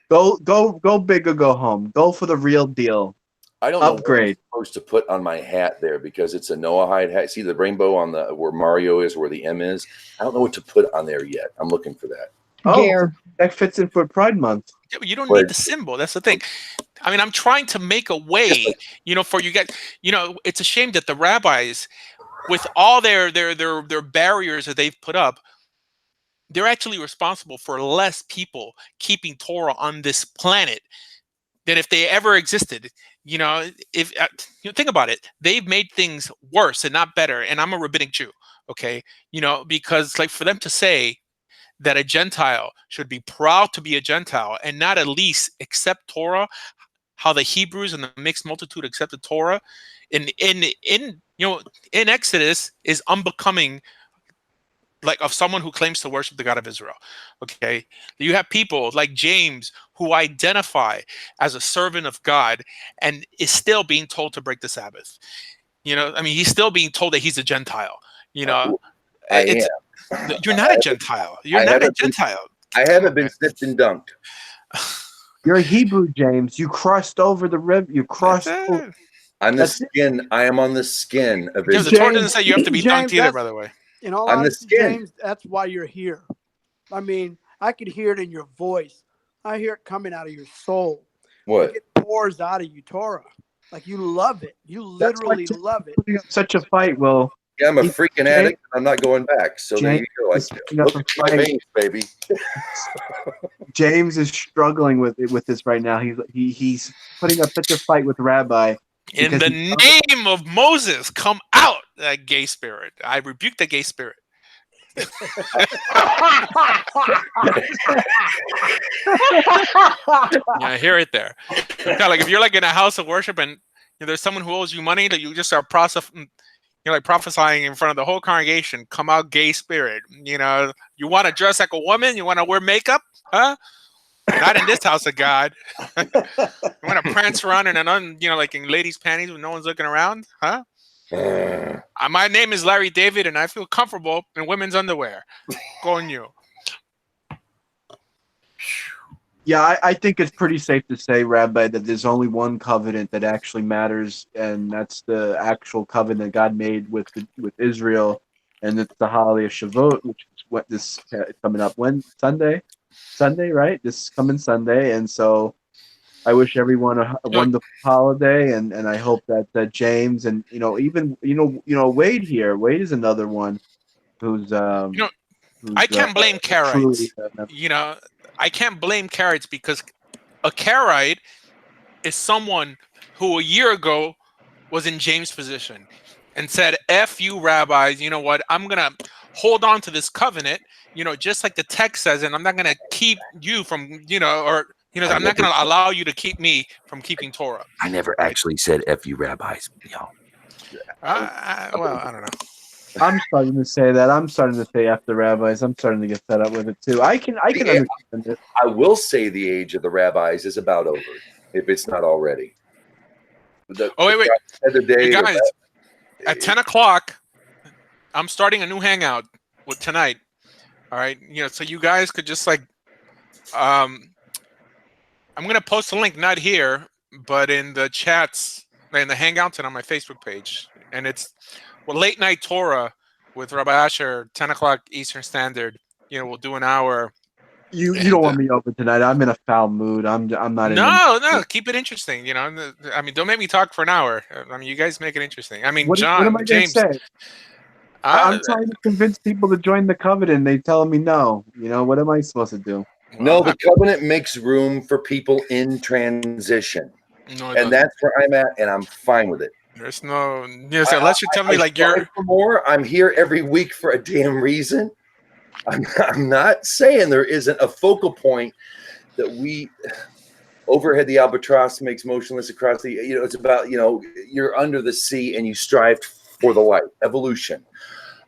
Go big or go home. Go for the real deal. I don't know what I'm supposed to put on my hat there because it's a Noahide hat. See the rainbow on where Mario is, where the M is. I don't know what to put on there yet. I'm looking for that. Oh, that fits in for Pride Month. Yeah, but you don't need the symbol. That's the thing. I mean, I'm trying to make a way, for you guys. It's a shame that the rabbis, with all their barriers that they've put up, they're actually responsible for less people keeping Torah on this planet than if they ever existed. If think about it, they've made things worse and not better. And I'm a rabbinic Jew, okay? Because for them to say that a Gentile should be proud to be a Gentile and not at least accept Torah, how the Hebrews and the mixed multitude accepted Torah in Exodus is unbecoming of someone who claims to worship the God of Israel. Okay. You have people like James who identify as a servant of God and is still being told to break the Sabbath. He's still being told that he's a Gentile. You're not a Gentile. You're not a Gentile. I haven't been snipped and dunked. You're a Hebrew, James. You crossed over the river. You crossed. I'm the skin. I am on the skin of Israel. The Torah doesn't say you have to be dunked either, by the way. In all honesty, James, that's why you're here. I mean, I could hear it in your voice. I hear it coming out of your soul. What? It pours out of you, Torah. Like you love it. You That's why literally love it. putting up such a fight. Well, Yeah, I'm a he- freaking James- addict. I'm not going back. So there you James go. is putting up Look a at my fight. veins, baby. James is struggling with this right now. He's putting up such a fight with Rabbi. In because the he- name of Moses, come out, that gay spirit. I rebuke the gay spirit. Yeah, I hear it there. It's kind of like if you're like in a house of worship and there's someone who owes you money that you just are you're like prophesying in front of the whole congregation. Come out, gay spirit. You want to dress like a woman? You want to wear makeup? Huh? Not in this house of God. You want to prance around in like in ladies' panties when no one's looking around? Huh? My name is Larry David, and I feel comfortable in women's underwear. Go on you. Yeah, I think it's pretty safe to say, Rabbi, that there's only one covenant that actually matters, and that's the actual covenant God made with Israel, and it's the holiday of Shavuot, which is what this coming up Sunday, right? This coming Sunday, and so I wish everyone a wonderful holiday, and I hope that James and even Wade here. Wade is another one who's I can't blame Karaites. I can't blame Karaites because a Karaite is someone who a year ago was in James' position and said, "F you, rabbis. You know what? I'm gonna hold on to this covenant. Just like the text says, and I'm not gonna keep you from, I'm not gonna allow you to keep me from keeping Torah." I never actually said "F you, rabbis." Well, I don't know. I'm starting to say that. I'm starting to say after rabbis. I'm starting to get fed up with it too. I can understand it. I will say the age of the rabbis is about over, if it's not already. Wait. You guys, at 10 o'clock, I'm starting a new hangout with tonight. All right. So you guys could just I'm going to post a link, not here, but in the chats, in the hangouts and on my Facebook page. And it's late night Torah with Rabbi Asher, 10 o'clock Eastern Standard. We'll do an hour. You don't want me over tonight. I'm in a foul mood. I'm not. No. Keep it interesting. Don't make me talk for an hour. You guys make it interesting. John, what am I James. Gonna say? I'm trying to convince people to join the covenant. They telling me no. What am I supposed to do? No, the covenant makes room for people in transition, and that's where I'm at, and I'm fine with it. There's no. Unless you tell me you're for more. I'm here every week for a damn reason. I'm not saying there isn't a focal point that we overhead the albatross makes motionless across the. It's about you're under the sea and you strive for the light. Evolution.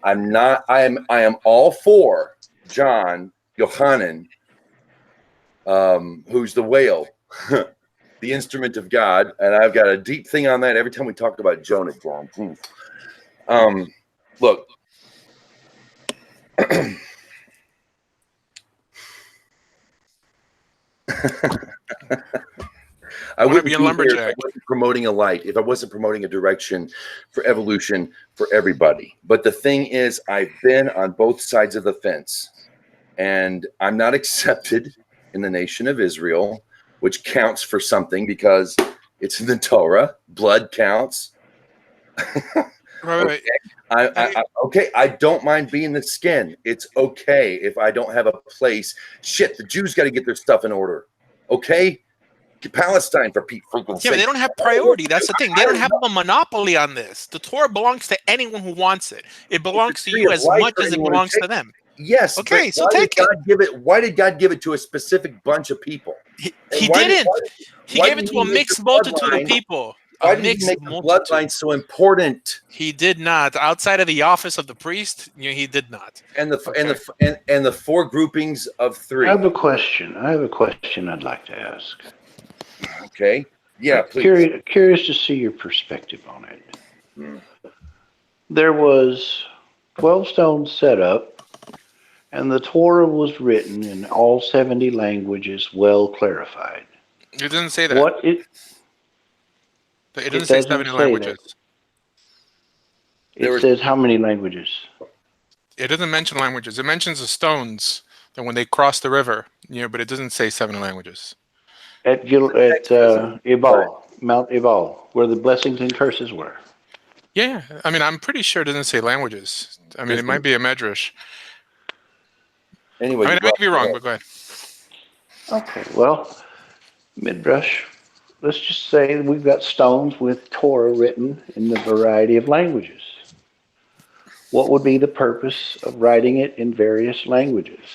I am all for John Yochanan, who's the whale, the instrument of God, and I've got a deep thing on that every time we talk about Jonah, John. Look. I wouldn't be a lumberjack. If I wasn't promoting a light, if I wasn't promoting a direction for evolution for everybody. But the thing is, I've been on both sides of the fence, and I'm not accepted in the nation of Israel, which counts for something because it's in the Torah. Blood counts. Right. Okay. I don't mind being the skin. It's okay if I don't have a place. Shit, the Jews got to get their stuff in order. Okay. Palestine for people. Yeah, but they don't have priority. That's the thing. They don't have a monopoly on this. The Torah belongs to anyone who wants it. It belongs to you as much as it belongs to them. Yes. Okay, so take it. Why did God give it to a specific bunch of people? He didn't. He gave it to a mixed multitude of people. Why did he make the bloodline so important? He did not. Outside of the office of the priest, he did not. And the four groupings of three. I have a question. I'd like to ask. Okay. Yeah, please. Curious to see your perspective on it. There was 12 stones set up, and the Torah was written in all 70 languages, well clarified. It doesn't say that. It doesn't say 70 languages. It says how many languages? It doesn't mention languages. It mentions the stones that when they cross the river, but it doesn't say 7 languages. At Ebal. Mount Ebal, where the blessings and curses were. Yeah, I mean, I'm pretty sure it doesn't say languages. I mean, it might be a medrash. Anyway, I mean, I might be wrong, but go ahead. Okay, well, Midrash, let's just say that we've got stones with Torah written in the variety of languages. What would be the purpose of writing it in various languages?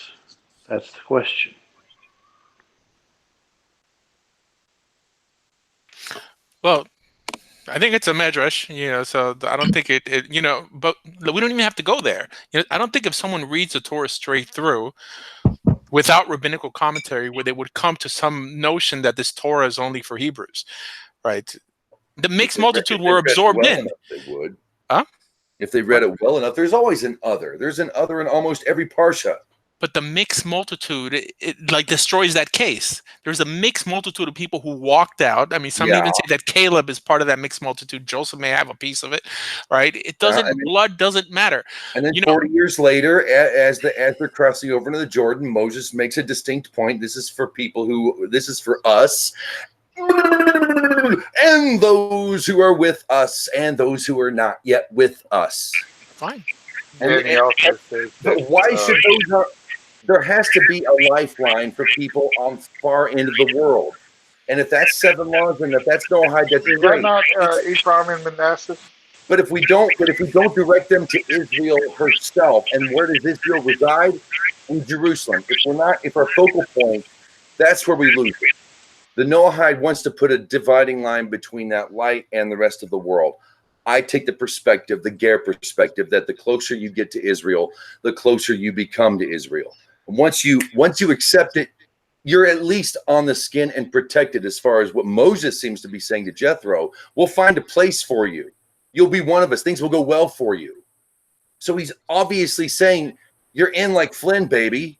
That's the question. Well, I think it's a medrash, so I don't think it, but we don't even have to go there. I don't think if someone reads the Torah straight through without rabbinical commentary, where they would come to some notion that this Torah is only for Hebrews, right? The mixed multitude were absorbed in. They would. Huh? If they read it well enough, there's always an other. There's an other in almost every Parsha. But the mixed multitude, it like destroys that case. There's a mixed multitude of people who walked out. I mean, some even say that Caleb is part of that mixed multitude. Joseph may have a piece of it, right? It doesn't. Blood doesn't matter. And then 40 years later, as they're crossing over into the Jordan, Moses makes a distinct point. This is for people who. This is for us, and those who are with us, and those who are not yet with us. Fine. But why should those? There has to be a lifeline for people on far end of the world, and if that's 7 laws and if that's Noahide, that's is great. That not Ephraim and Manasseh? But if we don't direct them to Israel herself, and where does Israel reside? In Jerusalem. If our focal point, that's where we lose it. The Noahide wants to put a dividing line between that light and the rest of the world. I take the perspective, the Ger perspective, that the closer you get to Israel, the closer you become to Israel. Once you accept it, you're at least on the skin and protected. As far as what Moses seems to be saying to Jethro, we'll find a place for you. You'll be one of us. Things will go well for you. So he's obviously saying you're in like Flynn, baby.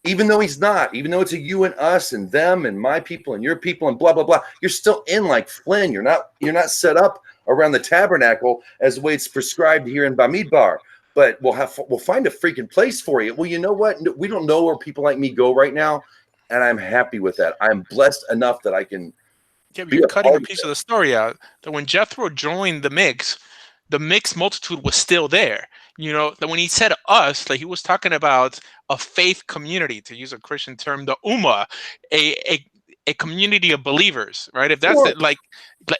Even though he's not, even though it's a you and us and them and my people and your people and blah, blah, blah, you're still in like Flynn. You're not set up around the tabernacle as the way it's prescribed here in Bamidbar. But we'll find a freaking place for you. Well, you know what? We don't know where people like me go right now, and I'm happy with that. I'm blessed enough that I can. Yeah, but you're cutting a piece of the story out. That when Jethro joined the mixed multitude was still there. That when he said us, like he was talking about a faith community, to use a Christian term, the Ummah, a community of believers, right? If that's like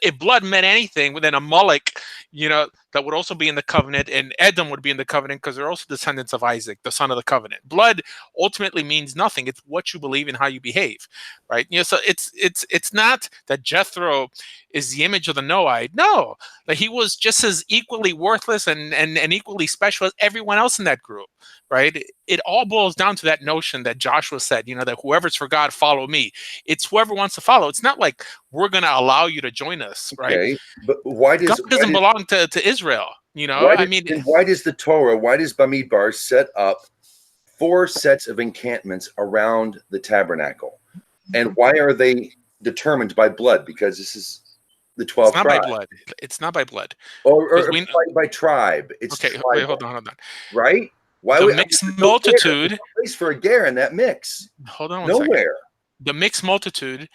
if blood meant anything, then Amalek, that would also be in the covenant, and Edom would be in the covenant because they're also descendants of Isaac, the son of the covenant. Blood ultimately means nothing. It's what you believe and how you behave, right? So it's not that Jethro is the image of the Noahide. No, like he was just as equally worthless and equally special as everyone else in that group, right? It all boils down to that notion that Joshua said, that whoever's for God, follow me. It's whoever wants to follow. It's not like we're going to allow you to join us, right? Okay, but why does God doesn't belong to Israel? Why does the Torah? Why does Bamidbar set up 4 sets of encampments around the tabernacle, and why are they determined by blood? Because this is the 12 tribes. By blood. It's not by blood. Or by tribe. It's okay. Tribal. Wait, hold on. Right? Why the would mixed multitude? There's no place for a ger in that mix. Hold on one Nowhere. second. The mixed multitude,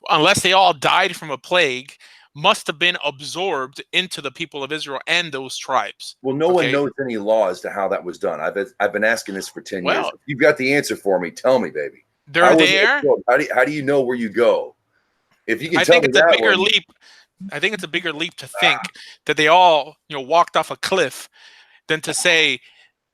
unless they all died from a plague, must have been absorbed into the people of Israel and those tribes. Well, no one knows any law as to how that was done. I've been asking this for 10 years. If you've got the answer for me, tell me, baby. They're there. How do you know where you go? If you can I tell think me it's a bigger leap. I think it's a bigger leap to think that they all, walked off a cliff than to say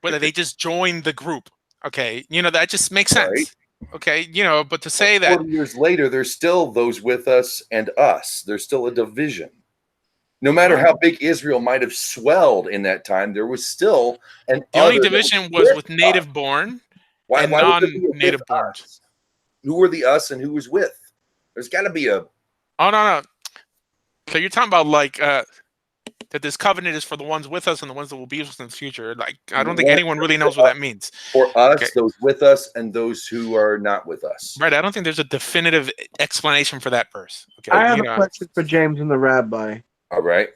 whether they just joined the group. Okay, that just makes sense. Right. Okay, but to say that 40 years later, there's still those with us and us. There's still a division. No matter how big Israel might have swelled in that time, there was still an. The only division was with native born and non-native born. Who were the us and who was with? There's got to be a. Oh no. So you're talking about like that this covenant is for the ones with us and the ones that will be with us in the future. Like I don't think anyone really knows what that means. For us, those with us and those who are not with us. Right. I don't think there's a definitive explanation for that verse. Okay. I have a question for James and the rabbi. All right.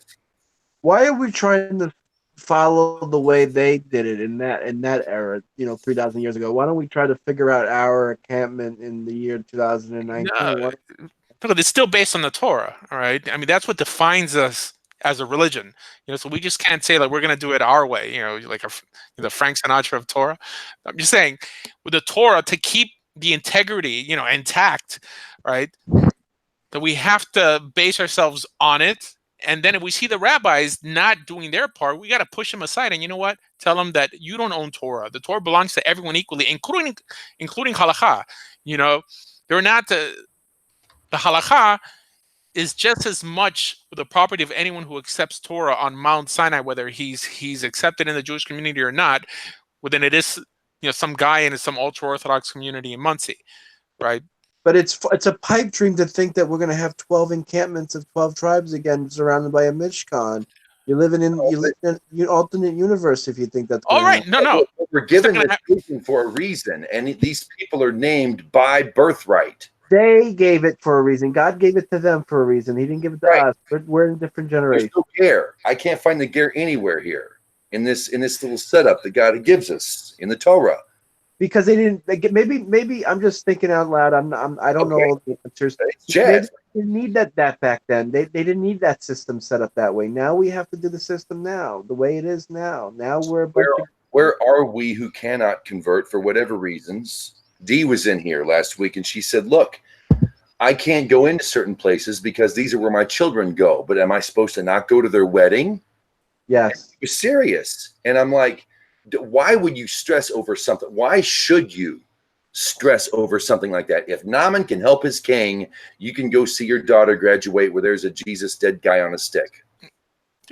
Why are we trying to follow the way they did it in that era, 3,000 years ago? Why don't we try to figure out our encampment in the year 2019? Look, it's still based on the Torah, all right? I mean, that's what defines us as a religion, so we just can't say like we're going to do it our way, like the Frank Sinatra of Torah. I'm just saying, with the Torah, to keep the integrity, intact, right? That we have to base ourselves on it. And then if we see the rabbis not doing their part, we got to push them aside. And you know what? Tell them that you don't own Torah. The Torah belongs to everyone equally, including halakha. They're not the halakha is just as much the property of anyone who accepts Torah on Mount Sinai, whether he's accepted in the Jewish community or not, than it is some guy in some ultra Orthodox community in Muncie, right? But it's a pipe dream to think that we're going to have 12 encampments of 12 tribes again, surrounded by a Mishkan. You live in an alternate universe if you think that's going to happen. No. We're given this vision for a reason, and these people are named by birthright. They gave it for a reason. God gave it to them for a reason. He didn't give it to us. We're in different generations. There's no ger. I can't find the ger anywhere here in this little setup that God gives us in the Torah. Because they didn't. Maybe I'm just thinking out loud. I don't know all the answers. They didn't need that back then. They didn't need that system set up that way. Now we have to do the system now, the way it is now. Now we're where are we who cannot convert for whatever reasons? Dee was in here last week and she said, look, I can't go into certain places because these are where my children go, but am I supposed to not go to their wedding? Yes. You're serious. And I'm like, why would you stress over something? Why should you stress over something like that? If Naaman can help his king, you can go see your daughter graduate where there's a Jesus dead guy on a stick.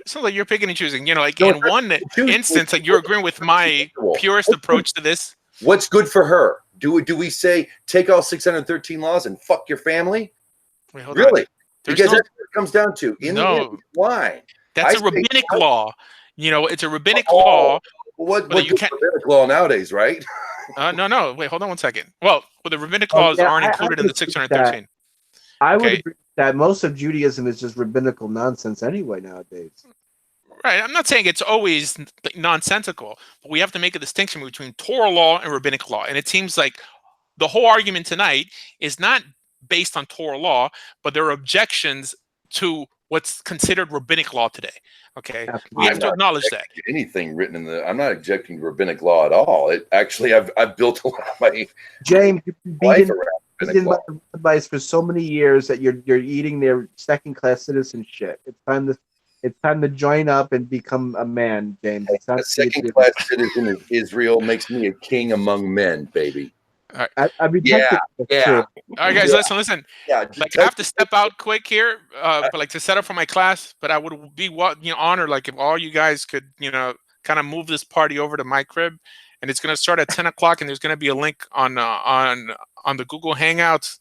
So like you're picking and choosing, in one instance, like you're agreeing with my purest approach to this. What's good for her? Do we say take all 613 laws and fuck your family? Wait, hold really? On. Because that's what it comes down to. In the end, why? That's a rabbinic law. It's a rabbinic law. What rabbinic law nowadays, right? No. Wait, hold on one second. Well, the rabbinic laws aren't included in the 613. I would agree with that. Most of Judaism is just rabbinical nonsense anyway nowadays. Right. I'm not saying it's always nonsensical, but we have to make a distinction between Torah law and rabbinic law. And it seems like the whole argument tonight is not based on Torah law, but there are objections to what's considered rabbinic law today. Okay, we have to acknowledge that. Anything written in I'm not objecting to rabbinic law at all. It actually, I've built a lot of my James, you've life been beaten by the rabbis for so many years that you're eating their second-class citizenship. It's time to join up and become a man, James. A second-class citizen of Israel makes me a king among men, baby. All right. I'd be yeah. All right, guys, listen. Yeah, I have to step out quick here, but to set up for my class. But I would be honored, if all you guys could, kind of move this party over to my crib, and it's going to start at 10 o'clock, and there's going to be a link on the Google Hangouts,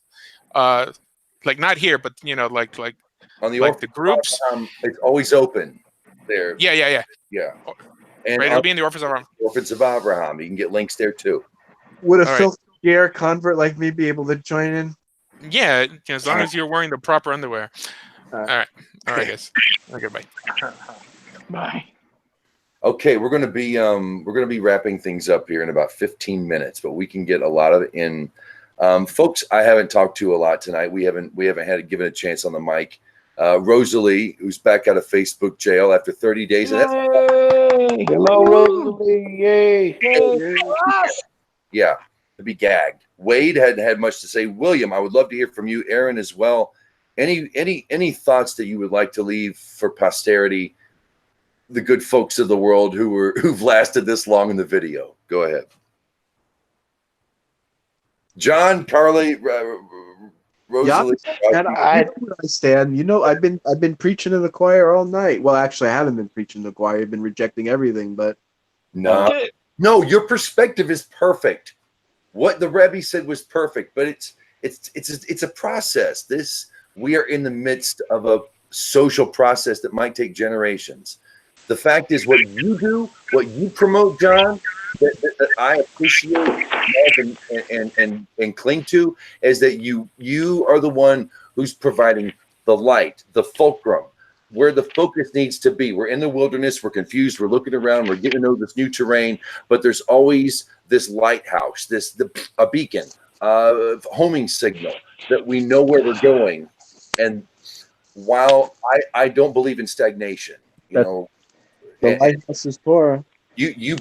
not here, but on the the groups. It's always open there. Yeah. And it'll be in the Orpans of Avraham. Orpans of Avraham. You can get links there too. Would a filthy convert like me be able to join in? Yeah, as long as you're wearing the proper underwear. All right, guys. Okay, bye. Bye. Okay, we're gonna be wrapping things up here in about 15 minutes, but we can get a lot of it in. Folks, I haven't talked to a lot tonight. We haven't had given a chance on the mic. Rosalie, who's back out of Facebook jail after 30 days. Yay! Hello, Rosalie! Yay! Yeah, to be gagged. Wade hadn't had much to say. William, I would love to hear from you. Aaron as well. Any thoughts that you would like to leave for posterity, the good folks of the world who've lasted this long in the video? Go ahead. John, Carly, Rosalie. I stand. I've been preaching in the choir all night. Well, actually, I haven't been preaching in the choir. I've been rejecting everything, but No, your perspective is perfect. What the Rebbe said was perfect, but it's a process. We are in the midst of a social process that might take generations. The fact is, what you do, what you promote, John, that I appreciate, love, and cling to, is that you are the one who's providing the light, the fulcrum, where the focus needs to be. We're in the wilderness. We're confused. We're looking around. We're getting to know this new terrain. But there's always this lighthouse, a beacon, homing signal that we know where we're going. And while I don't believe in stagnation, The lighthouse is Torah. You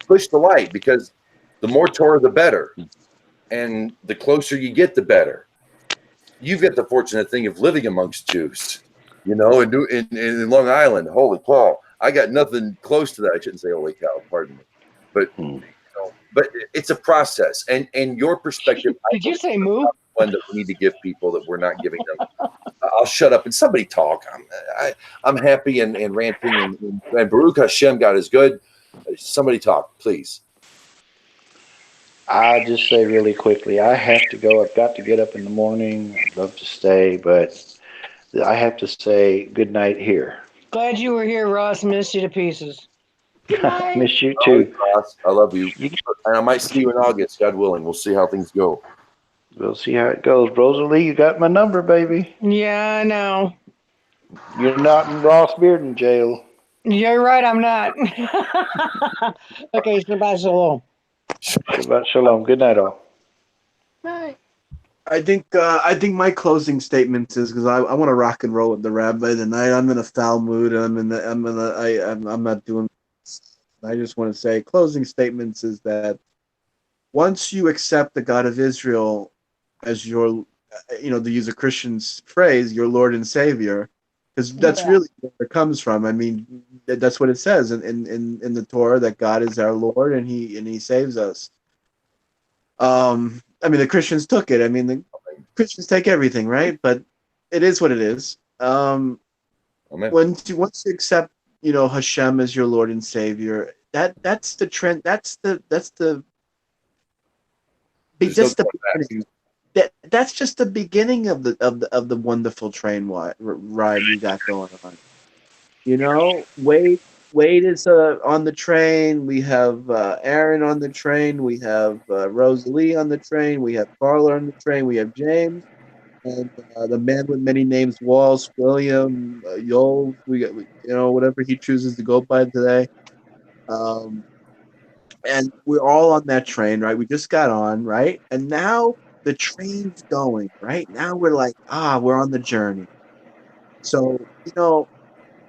push the light, because the more Torah, the better, and the closer you get, the better. You've got the fortunate thing of living amongst Jews, in Long Island. Holy cow! I got nothing close to that. I shouldn't say holy cow, pardon me, but but it's a process, and your perspective. Did you say moo? One that we need to give people that we're not giving them. I'll shut up and somebody talk. I'm happy and ranting, and Baruch Hashem, God is good. Somebody talk, please. I'll just say really quickly, I have to go. I've got to get up in the morning. I'd love to stay, but I have to say good night here. Glad you were here, Ross. Missed you to pieces. Miss you too. Ross, I love you. And I might see you in August, God willing. We'll see how things go. We'll see how it goes. Rosalie, you got my number, baby. Yeah, I know. You're not in Ross Bearden jail. You're right, I'm not. Okay, Shabbat Shalom. Shabbat Shalom. Good night, all. Bye. I think my closing statement is, because I want to rock and roll with the rabbi tonight. I'm in a foul mood. I'm not doing this. I just want to say closing statements is that once you accept the God of Israel as your, to use a Christian's phrase, your Lord and Savior, because that's really where it comes from. I mean, that's what it says in the Torah, that God is our Lord and He saves us. I mean, the Christians took it. I mean, the Christians take everything, right? But it is what it is. Once you accept, Hashem as your Lord and Savior, that's the trend. That's the that's just the beginning of the wonderful train ride we got going on. Wade is on the train. We have Aaron on the train. We have Rosalie on the train. We have Carla on the train. We have James, and the man with many names, Walsh, William, Yoel. We got, whatever he chooses to go by today. And we're all on that train, right? We just got on, right? And now the train's going, right? Now we're like, we're on the journey. So,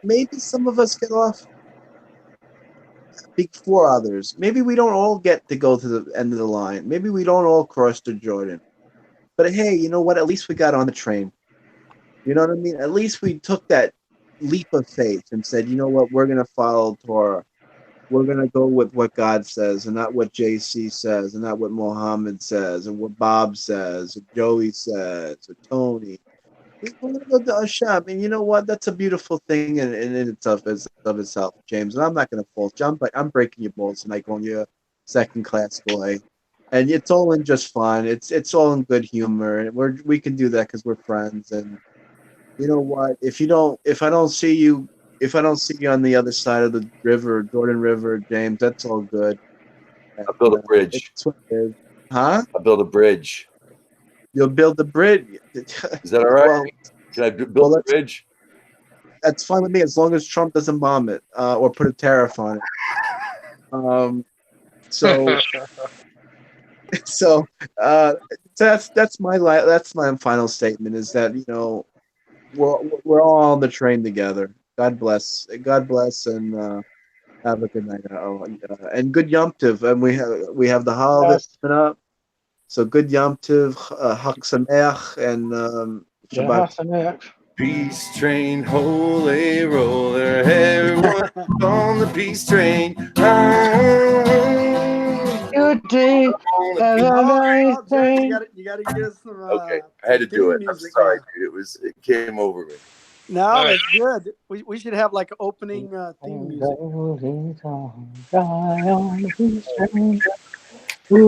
maybe some of us get off before others. Maybe we don't all get to go to the end of the line. Maybe we don't all cross the Jordan. But hey, you know what? At least we got on the train. You know what I mean? At least we took that leap of faith and said, you know what? We're going to follow Torah. We're going to go with what God says, and not what JC says, and not what Mohammed says, and what Bob says, or Joey says, or Tony. We're going to go to Hashem. And you know what? That's a beautiful thing in itself, James. And I'm not going to fault you. I'm breaking your balls tonight, calling you a second-class boy. And it's all in just fun. It's all in good humor. And we can do that because we're friends. And you know what? If I don't see you on the other side of the river, Jordan River, James, that's all good. I'll build a bridge. It's what it is. Huh? I'll build a bridge. You'll build the bridge. Is that all right? Well, can I build the bridge? That's fine with me, as long as Trump doesn't bomb it or put a tariff on it. So that's my final statement, is that we're all on the train together. God bless, and have a good night. And good Yom Tov. And we have the holiday coming up. So good Yom Tov, Chag Sameach, and Shabbat. Peace train, holy roller, everyone on the peace train. Good day. Have a nice day. You gotta get us some. Okay, I had to do it. I'm sorry, dude. It came over me. No, it's good. We should have like an opening theme music. But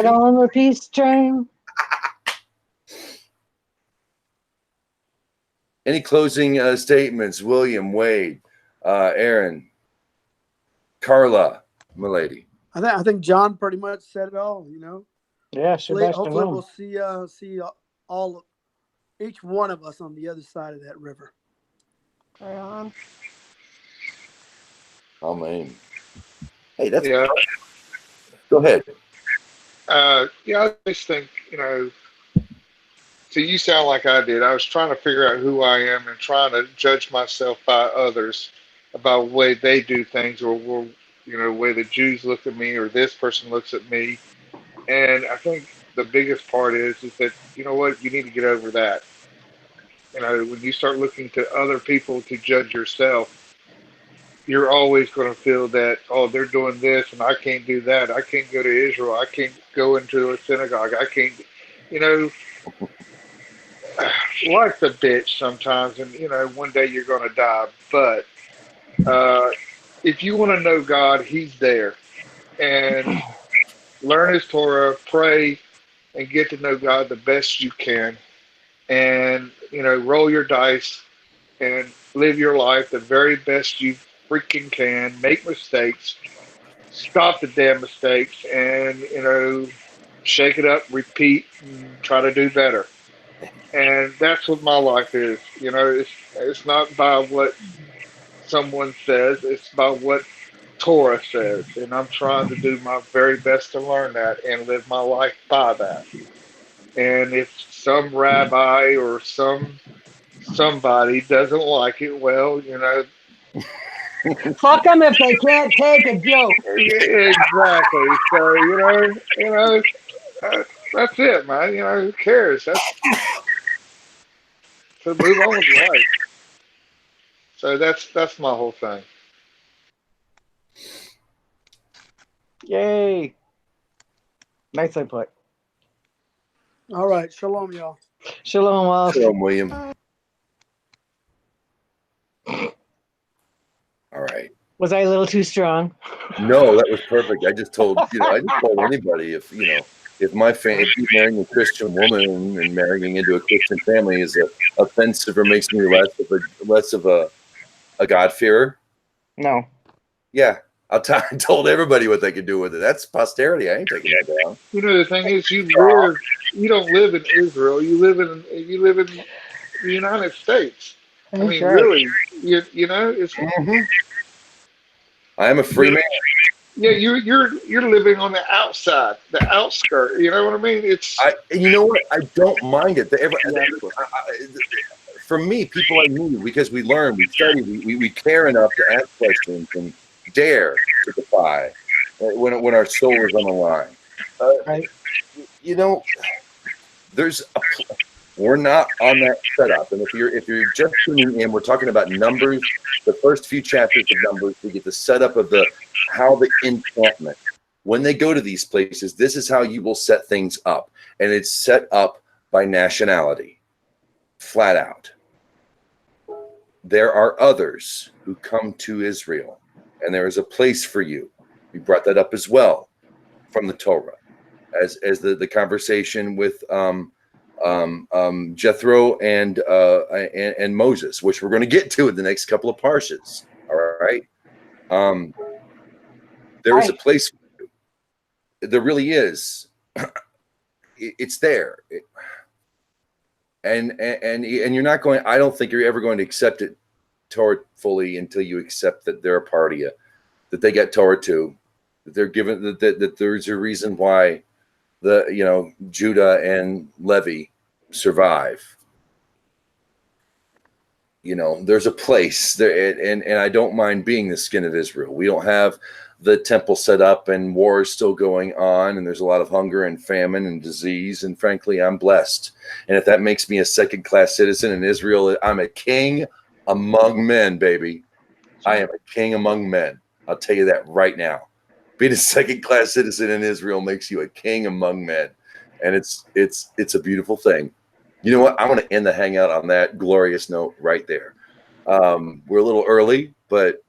on the peace train. Any closing statements? William, Wade, Aaron, Carla, milady. I think John pretty much said it all. Yeah, hopefully we'll see each one of us on the other side of that river. Carry on. Amen. Hey, that's Go ahead. I just think, you know, so you sound like I did. I was trying to figure out who I am and trying to judge myself by others about the way they do things, or you know, the way the Jews look at me or this person looks at me. And I think the biggest part is that, you know what, you need to get over that. You know, when you start looking to other people to judge yourself, you're always going to feel that, oh, they're doing this and I can't do that. I can't go to Israel. I can't go into a synagogue. I can't, you know, life's a bitch sometimes, and you know, one day you're going to die. But if you want to know God, He's there, and learn His Torah, pray, and get to know God the best you can, and you know, roll your dice and live your life the very best you freaking can. Make mistakes, stop the damn mistakes, and you know, shake it up, repeat, and try to do better. And that's what my life is. You know, it's not by what someone says, it's by what Torah says. And I'm trying to do my very best to learn that and live my life by that. And if some rabbi or somebody doesn't like it, well, you know, Fuck them if they can't take a joke. exactly. So that's it, man. You know, who cares? So move on with life. So that's my whole thing. Yay. Nice input. All right. Shalom, y'all. Shalom, Wallace. Shalom, William. All right. Was I a little too strong? No, that was perfect. I just told anybody if my if you marrying a Christian woman and marrying into a Christian family is offensive or makes me less of a God-fearer. No. Yeah, I told everybody what they could do with it. That's posterity. I ain't taking that down. You know, the thing is, you don't live in Israel. You live in the United States. That's I mean, right. really, you know, it's. I am a free man. Yeah, you're living on the outside, the outskirt. You know what I mean? You know what? I don't mind it. For me, people like me, because we learn, we study, we care enough to ask questions and dare to defy when our soul is on the line. Right. You know, we're not on that setup. And if you're just tuning in, we're talking about Numbers, the first few chapters of Numbers. We get the setup of how the encampment. When they go to these places, this is how you will set things up. And it's set up by nationality, flat out. There are others who come to Israel, and there is a place for you. We brought that up as well from the Torah, as the conversation with Jethro and Moses, which we're going to get to in the next couple of parshas. All right. There is a place for you. There really is. It's there. And you're not going. I don't think you're ever going to accept it Torah fully until you accept that they're a part of you, that they get Torah too, that they're given that there's a reason why Judah and Levi survive. There's a place there, and I don't mind being the skin of Israel. We don't have the temple set up and war is still going on, and there's a lot of hunger and famine and disease, and frankly, I'm blessed. And if that makes me a second-class citizen in Israel, I'm a king among men, baby. I am a king among men. I'll tell you that right now. Being a second-class citizen in Israel makes you a king among men, and it's a beautiful thing. You know what? I want to end the hangout on that glorious note right there. We're a little early, but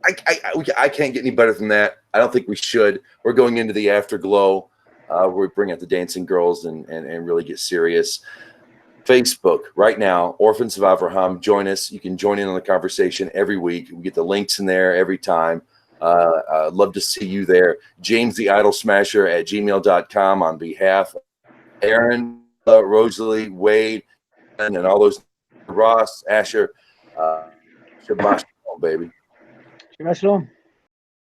I can't get any better than that. I don't think we should. We're going into the afterglow where we bring out the dancing girls and really get serious. Facebook right now, Orphans of Avraham. Join us. You can join in on the conversation every week. We get the links in there every time. Love to see you there. James the Idol Smasher at gmail.com on behalf of Aaron, Rosalie, Wade, and all those, Ross, Asher. Shabbat shalom, baby. Shabbat shalom.